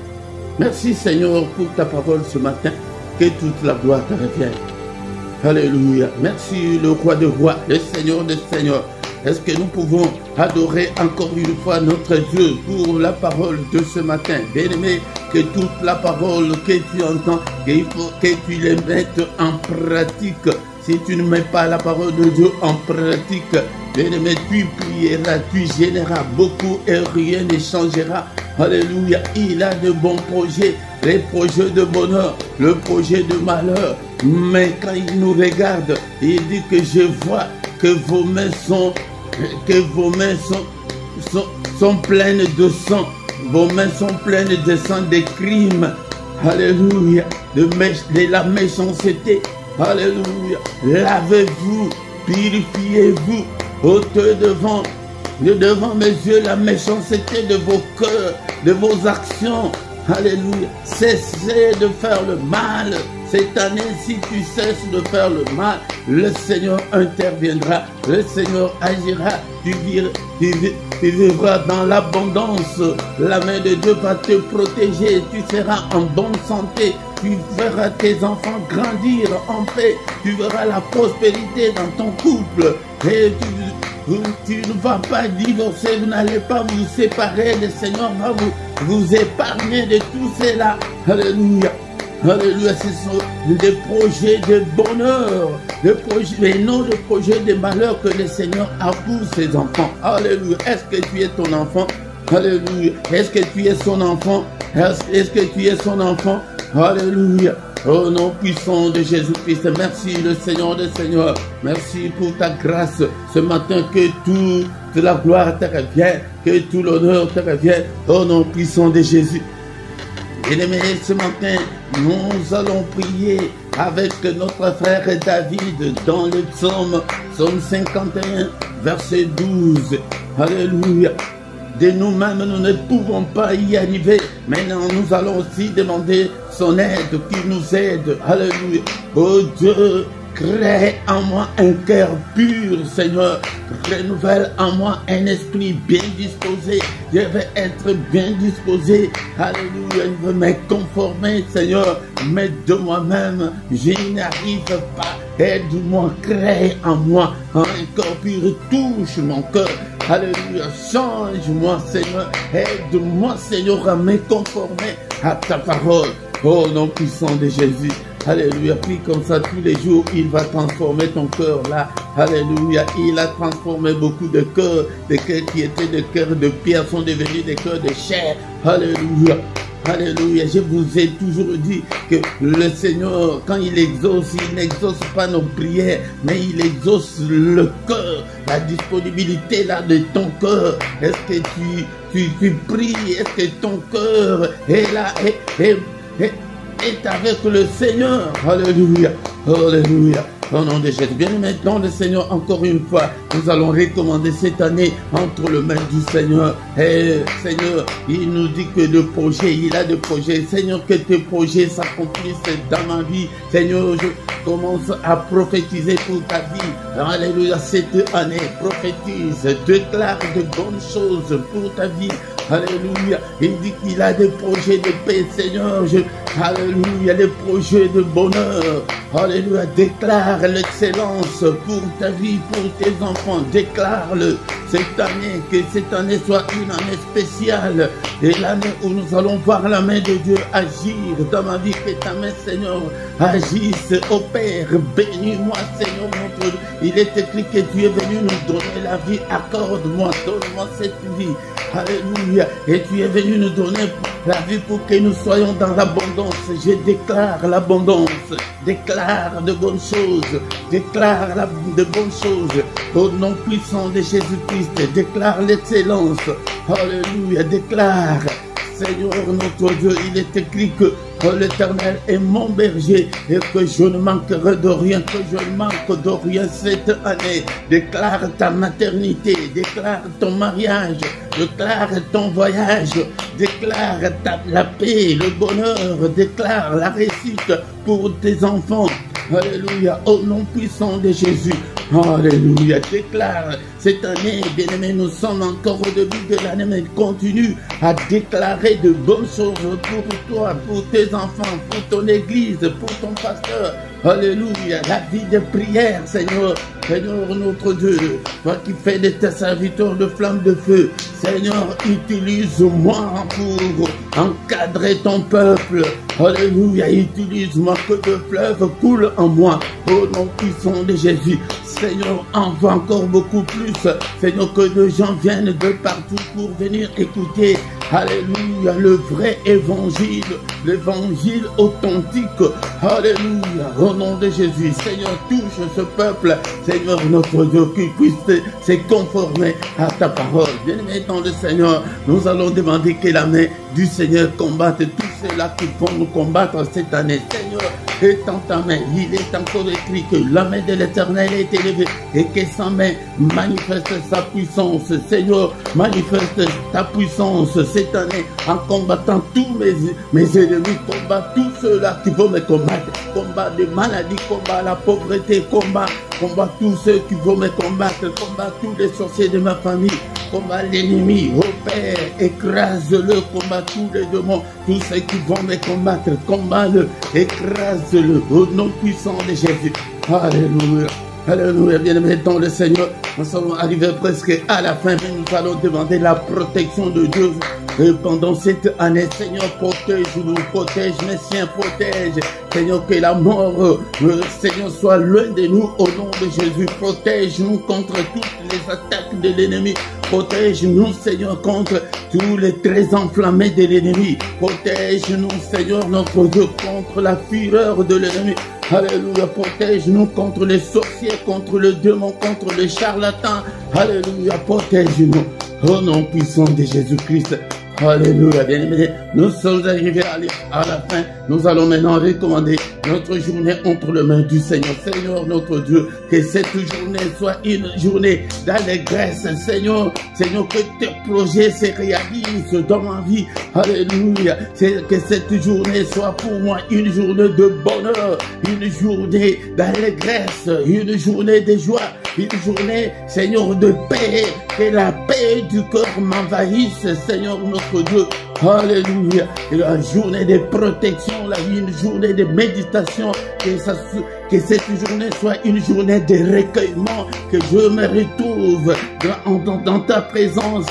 [SPEAKER 1] Merci Seigneur pour ta parole ce matin. Que toute la gloire te revienne. Alléluia. Merci le roi de rois, le Seigneur des seigneurs. Est-ce que nous pouvons adorer encore une fois notre Dieu pour la parole de ce matin? Bien-aimé, que toute la parole que tu entends, qu'il faut que tu les mettes en pratique. Si tu ne mets pas la parole de Dieu en pratique, bien-aimé, tu prieras, tu gêneras beaucoup et rien ne changera. Alléluia. Il a de bons projets, les projets de bonheur, le projet de malheur. Mais quand il nous regarde, il dit que je vois que vos mains sont pleines de sang. Vos mains sont pleines de sang, des crimes. Alléluia. De la méchanceté. Alléluia. Lavez-vous, purifiez-vous. Ôtez devant mes yeux la méchanceté de vos cœurs, de vos actions. Alléluia. Cessez de faire le mal. Cette année, si tu cesses de faire le mal, le Seigneur interviendra, le Seigneur agira, tu vivras dans l'abondance. La main de Dieu va te protéger, tu seras en bonne santé, tu verras tes enfants grandir en paix, tu verras la prospérité dans ton couple et tu ne vas pas divorcer, vous n'allez pas vous séparer, le Seigneur va vous épargner de tout cela. Alléluia. Alléluia, ce sont des projets de bonheur, les noms de projets de malheur que le Seigneur a pour ses enfants. Alléluia. Est-ce que tu es ton enfant? Alléluia. Est-ce que tu es son enfant? Est-ce que tu es son enfant? Alléluia. Au nom puissant de Jésus-Christ, merci le Seigneur des Seigneurs. Merci pour ta grâce ce matin, que toute la gloire te revienne, que tout l'honneur te revienne. Au nom puissant de Jésus. Bien-aimés, ce matin, nous allons prier avec notre frère David dans le psaume 51, verset 12. Alléluia. De nous-mêmes, nous ne pouvons pas y arriver. Maintenant, nous allons aussi demander son aide, qu'il nous aide. Alléluia. Oh Dieu, crée en moi un cœur pur, Seigneur. Renouvelle en moi un esprit bien disposé. Je vais être bien disposé. Alléluia. Je veux me conformer, Seigneur. Mais de moi-même, je n'arrive pas. Aide-moi, crée en moi un cœur pur. Touche mon cœur. Alléluia. Change-moi, Seigneur. Aide-moi, Seigneur, à me conformer à ta parole. Oh nom puissant de Jésus. Alléluia. Puis comme ça, tous les jours, il va transformer ton cœur là. Alléluia. Il a transformé beaucoup de cœurs. Des cœurs qui étaient des cœurs de pierre sont devenus des cœurs de chair. Alléluia. Alléluia. Je vous ai toujours dit que le Seigneur, quand il exauce, il n'exauce pas nos prières, mais il exauce le cœur, la disponibilité là de ton cœur. Est-ce que tu pries? Est-ce que ton cœur est là, est avec le Seigneur? Alléluia. Alléluia. Au nom de Jésus. Bien maintenant, le Seigneur, encore une fois, nous allons recommander cette année entre les mains du Seigneur. Et Seigneur, il nous dit que de projets, il a des projets. Seigneur, que tes projets s'accomplissent dans ma vie. Seigneur, je commence à prophétiser pour ta vie. Alléluia, cette année, prophétise, déclare de bonnes choses pour ta vie. Alléluia. Il dit qu'il a des projets de paix, Seigneur. Alléluia, des projets de bonheur. Alléluia. Déclare l'excellence pour ta vie, pour tes enfants. Déclare-le cette année, que cette année soit une année spéciale. Et l'année où nous allons voir la main de Dieu agir dans ma vie. Que ta main, Seigneur, agisse. Ô Père, bénis-moi, Seigneur, mon Dieu. Il est écrit que tu es venu nous donner la vie. Accorde-moi, donne-moi cette vie. Alléluia. Et tu es venu nous donner la vie pour que nous soyons dans l'abondance. Je déclare l'abondance. Déclare de bonnes choses. Déclare de bonnes choses. Au nom puissant de Jésus-Christ. Déclare l'excellence. Alléluia. Déclare. Seigneur notre Dieu, il est écrit que l'Éternel est mon berger et que je ne manquerai de rien, que je ne manque de rien cette année. Déclare ta maternité, déclare ton mariage, déclare ton voyage, déclare la paix, le bonheur, déclare la réussite pour tes enfants. Alléluia, au nom puissant de Jésus. Alléluia, déclare cette année, bien-aimés, nous sommes encore au début de l'année, mais continue à déclarer de bonnes choses pour toi, pour tes enfants, pour ton église, pour ton pasteur. Alléluia, la vie de prière, Seigneur. Seigneur notre Dieu, toi qui fais de tes serviteurs de flammes de feu, Seigneur, utilise-moi pour encadrer ton peuple. Alléluia, utilise-moi, que de fleuves coulent en moi. Au nom puissant de Jésus, Seigneur, envoie encore beaucoup plus. Seigneur, que de gens viennent de partout pour venir écouter. Alléluia, le vrai évangile, l'évangile authentique. Alléluia, au nom de Jésus, Seigneur, touche ce peuple. Seigneur, notre Dieu, qui puisse se conformer à ta parole. Bien-aimé dans le Seigneur, nous allons demander que la main du Seigneur combatte tous ceux-là qui vont nous combattre cette année. Seigneur, étends ta main. Il est encore écrit que la main de l'Éternel est élevée et que sa main manifeste sa puissance. Seigneur, manifeste ta puissance cette année en combattant tous mes ennemis. Combat tous ceux-là qui vont me combattre. Combat des maladies, combat la pauvreté, combat tous ceux qui vont me combattre. Combat tous les sorciers de ma famille. Combat l'ennemi, ô Père, écrase-le, combat tous les démons, tous ceux qui vont me combattre, combat-le, écrase-le, au nom puissant de Jésus. Alléluia. Alléluia, bien-aimés dans le Seigneur, nous sommes arrivés presque à la fin, mais nous allons demander la protection de Dieu Et pendant cette année, Seigneur, protège-nous, protège mes siens, protège. Seigneur, que la mort, Seigneur, soit loin de nous au nom de Jésus. Protège-nous contre toutes les attaques de l'ennemi. Protège-nous, Seigneur, contre tous les traits enflammés de l'ennemi. Protège-nous, Seigneur, notre Dieu, contre la fureur de l'ennemi. Alléluia, protège-nous contre les sorciers, contre le démon, contre les charlatans. Alléluia, protège-nous. Au nom puissant de Jésus-Christ. Alléluia, bien-aimés. Nous sommes arrivés à la fin. Nous allons maintenant recommander notre journée entre les mains du Seigneur. Seigneur, notre Dieu, que cette journée soit une journée d'allégresse. Seigneur, que tes projets se réalisent dans ma vie. Alléluia. Que cette journée soit pour moi une journée de bonheur, une journée d'allégresse, une journée de joie, une journée, Seigneur, de paix. Que la paix du cœur m'envahisse, Seigneur, notre Dieu. Alléluia. Et la journée de protection, une journée de méditation, que cette journée soit une journée de recueillement, que je me retrouve dans ta présence,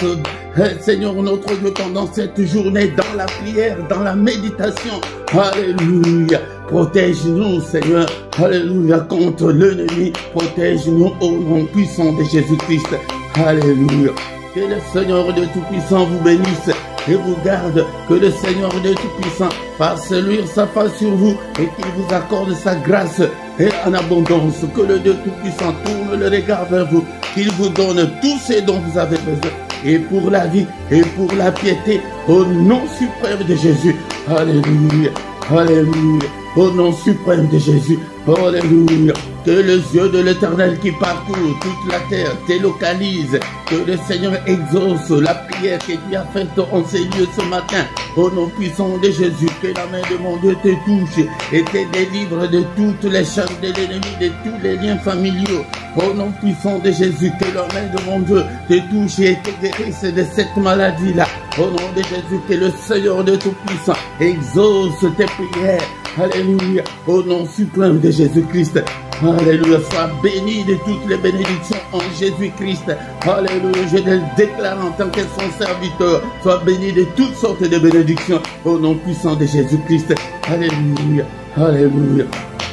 [SPEAKER 1] Seigneur notre Dieu, pendant cette journée, dans la prière, dans la méditation. Alléluia. Protège-nous, Seigneur. Alléluia. Contre l'ennemi. Protège-nous au nom puissant de Jésus-Christ. Alléluia. Que le Seigneur de Tout-Puissant vous bénisse et vous garde. Que le Seigneur de Tout-Puissant fasse luire sa face sur vous et qu'il vous accorde sa grâce et en abondance. Que le Dieu Tout-Puissant tourne le regard vers vous, qu'il vous donne tout ce dont vous avez besoin. Et pour la vie et pour la piété, au nom suprême de Jésus. Alléluia. Alléluia. Au nom suprême de Jésus. Alléluia. Que les yeux de l'Éternel qui parcourt toute la terre te localise. Que le Seigneur exauce la prière que tu as faite en ces lieux ce matin. Au nom puissant de Jésus, que la main de mon Dieu te touche et te délivre de toutes les chaînes de l'ennemi, de tous les liens familiaux. Au nom puissant de Jésus, que la main de mon Dieu te touche et te guérisse de cette maladie-là. Au nom de Jésus, que le Seigneur de Tout-Puissant exauce tes prières. Alléluia. Au nom suprême de Jésus-Christ. Alléluia. Sois béni de toutes les bénédictions en Jésus-Christ. Alléluia. Je le déclare en tant que son serviteur. Sois béni de toutes sortes de bénédictions au nom puissant de Jésus-Christ. Alléluia. Alléluia.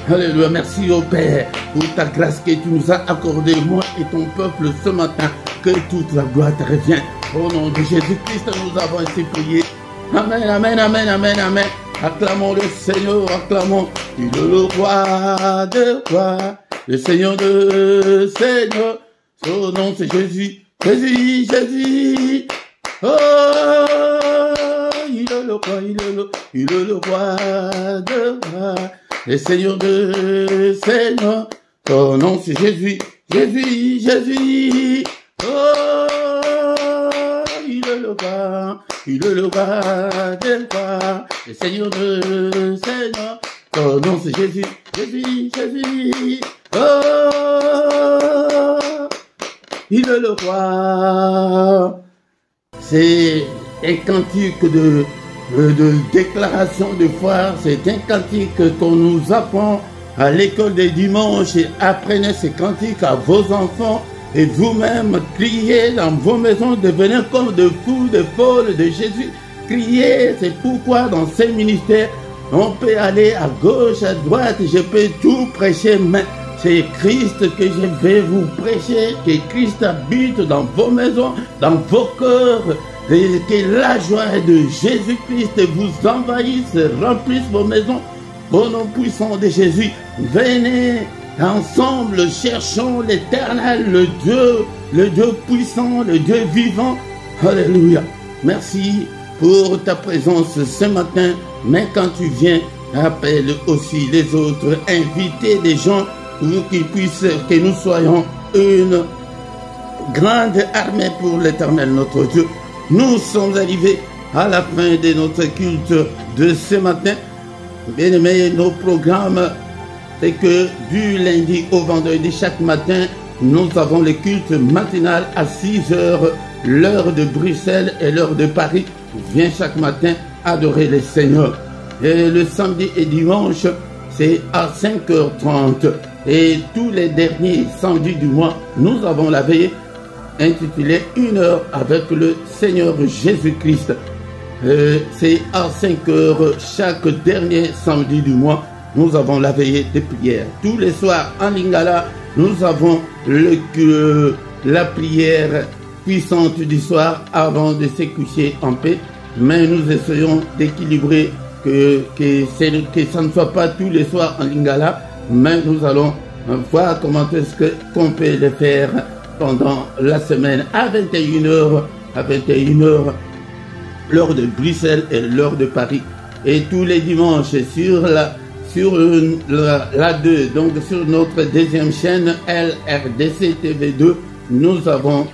[SPEAKER 1] Alléluia. Merci au Père pour ta grâce que tu nous as accordée, moi et ton peuple ce matin. Que toute la gloire te revienne. Au nom de Jésus-Christ, nous avons ainsi prié. Amen, amen, amen, amen, amen. Acclamons le Seigneur, acclamons. Il est le roi de rois, le Seigneur de seigneurs. Son nom c'est Jésus, Jésus, Jésus. Oh, il est le roi, il est le roi de rois, le Seigneur de seigneurs. Son nom c'est Jésus, Jésus, Jésus. Oh, il est le roi. Il est le roi des rois, le Seigneur de seigneurs. Son nom c'est Jésus, Jésus, Jésus. Oh, il est le roi. C'est un cantique de déclaration de foi. C'est un cantique qu'on nous apprend à l'école des dimanches. Et apprenez ces cantiques à vos enfants. Et vous-même, criez dans vos maisons, devenez comme de fous, de folles de Jésus. Criez, c'est pourquoi dans ces ministères, on peut aller à gauche, à droite, je peux tout prêcher, mais c'est Christ que je vais vous prêcher, que Christ habite dans vos maisons, dans vos cœurs, et que la joie de Jésus-Christ vous envahisse, remplisse vos maisons. Au nom puissant de Jésus, venez. Ensemble, cherchons l'Éternel, le Dieu puissant, le Dieu vivant. Alléluia. Merci pour ta présence ce matin. Mais quand tu viens, appelle aussi les autres. Invitez des gens pour qu'ils puissent, que nous soyons une grande armée pour l'Éternel, notre Dieu. Nous sommes arrivés à la fin de notre culte de ce matin. Bien-aimés, nos programmes, c'est que du lundi au vendredi, chaque matin, nous avons le culte matinal à 6 heures, l'heure de Bruxelles et l'heure de Paris. Viens chaque matin adorer le Seigneur. Et le samedi et dimanche, c'est à 5h30. Et tous les derniers samedis du mois, nous avons la veillée intitulée 1 heure avec le Seigneur Jésus-Christ. c'est à 5 heures chaque dernier samedi du mois. Nous avons la veillée de prière. Tous les soirs en Lingala, nous avons la prière puissante du soir avant de se coucher en paix. Mais nous essayons d'équilibrer que ça ne soit pas tous les soirs en Lingala, mais nous allons voir comment est-ce qu'on peut le faire pendant la semaine à 21h, l'heure de Bruxelles et l'heure de Paris. Et tous les dimanches sur la 2, donc sur notre deuxième chaîne LRDC TV2, nous avons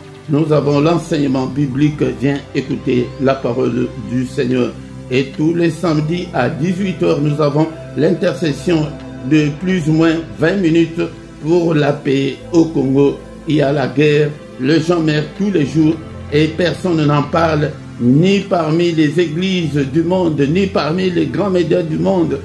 [SPEAKER 1] l'enseignement biblique. Viens écouter la parole du Seigneur. Et tous les samedis à 18h, nous avons l'intercession de plus ou moins 20 minutes pour la paix au Congo. Il y a la guerre, le gens meurent tous les jours et personne n'en parle, ni parmi les églises du monde, ni parmi les grands médias du monde.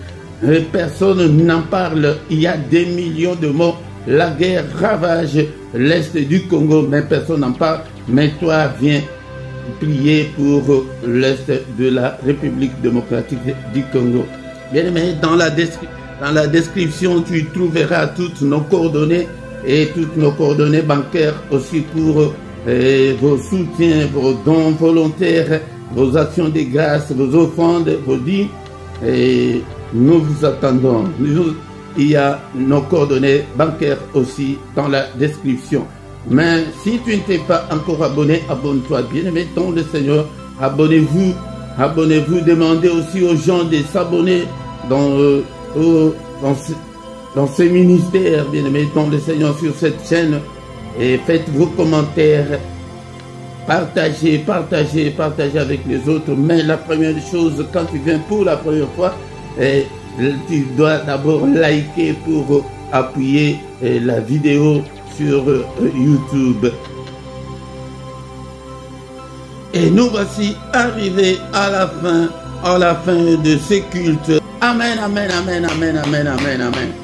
[SPEAKER 1] Personne n'en parle. Il y a des millions de morts. La guerre ravage l'est du Congo, mais personne n'en parle. Mais toi, viens prier pour l'est de la République démocratique du Congo. Bien aimé, dans la description, tu trouveras toutes nos coordonnées et toutes nos coordonnées bancaires aussi pour vos soutiens, vos dons volontaires, vos actions de grâce, vos offrandes, vos dîmes. Et nous vous attendons. Il y a nos coordonnées bancaires aussi dans la description. Mais si tu ne t'es pas encore abonné, abonne-toi. Bien-aimé dans le Seigneur, abonnez-vous. Abonnez-vous. Demandez aussi aux gens de s'abonner dans ce ministère, bien-aimé dans le Seigneur, sur cette chaîne. Et faites vos commentaires. Partagez avec les autres. Mais la première chose, quand tu viens pour la première fois, tu dois d'abord liker pour appuyer la vidéo sur YouTube. Et nous voici arrivés à la fin de ce culte. Amen, amen, amen, amen, amen, amen, amen.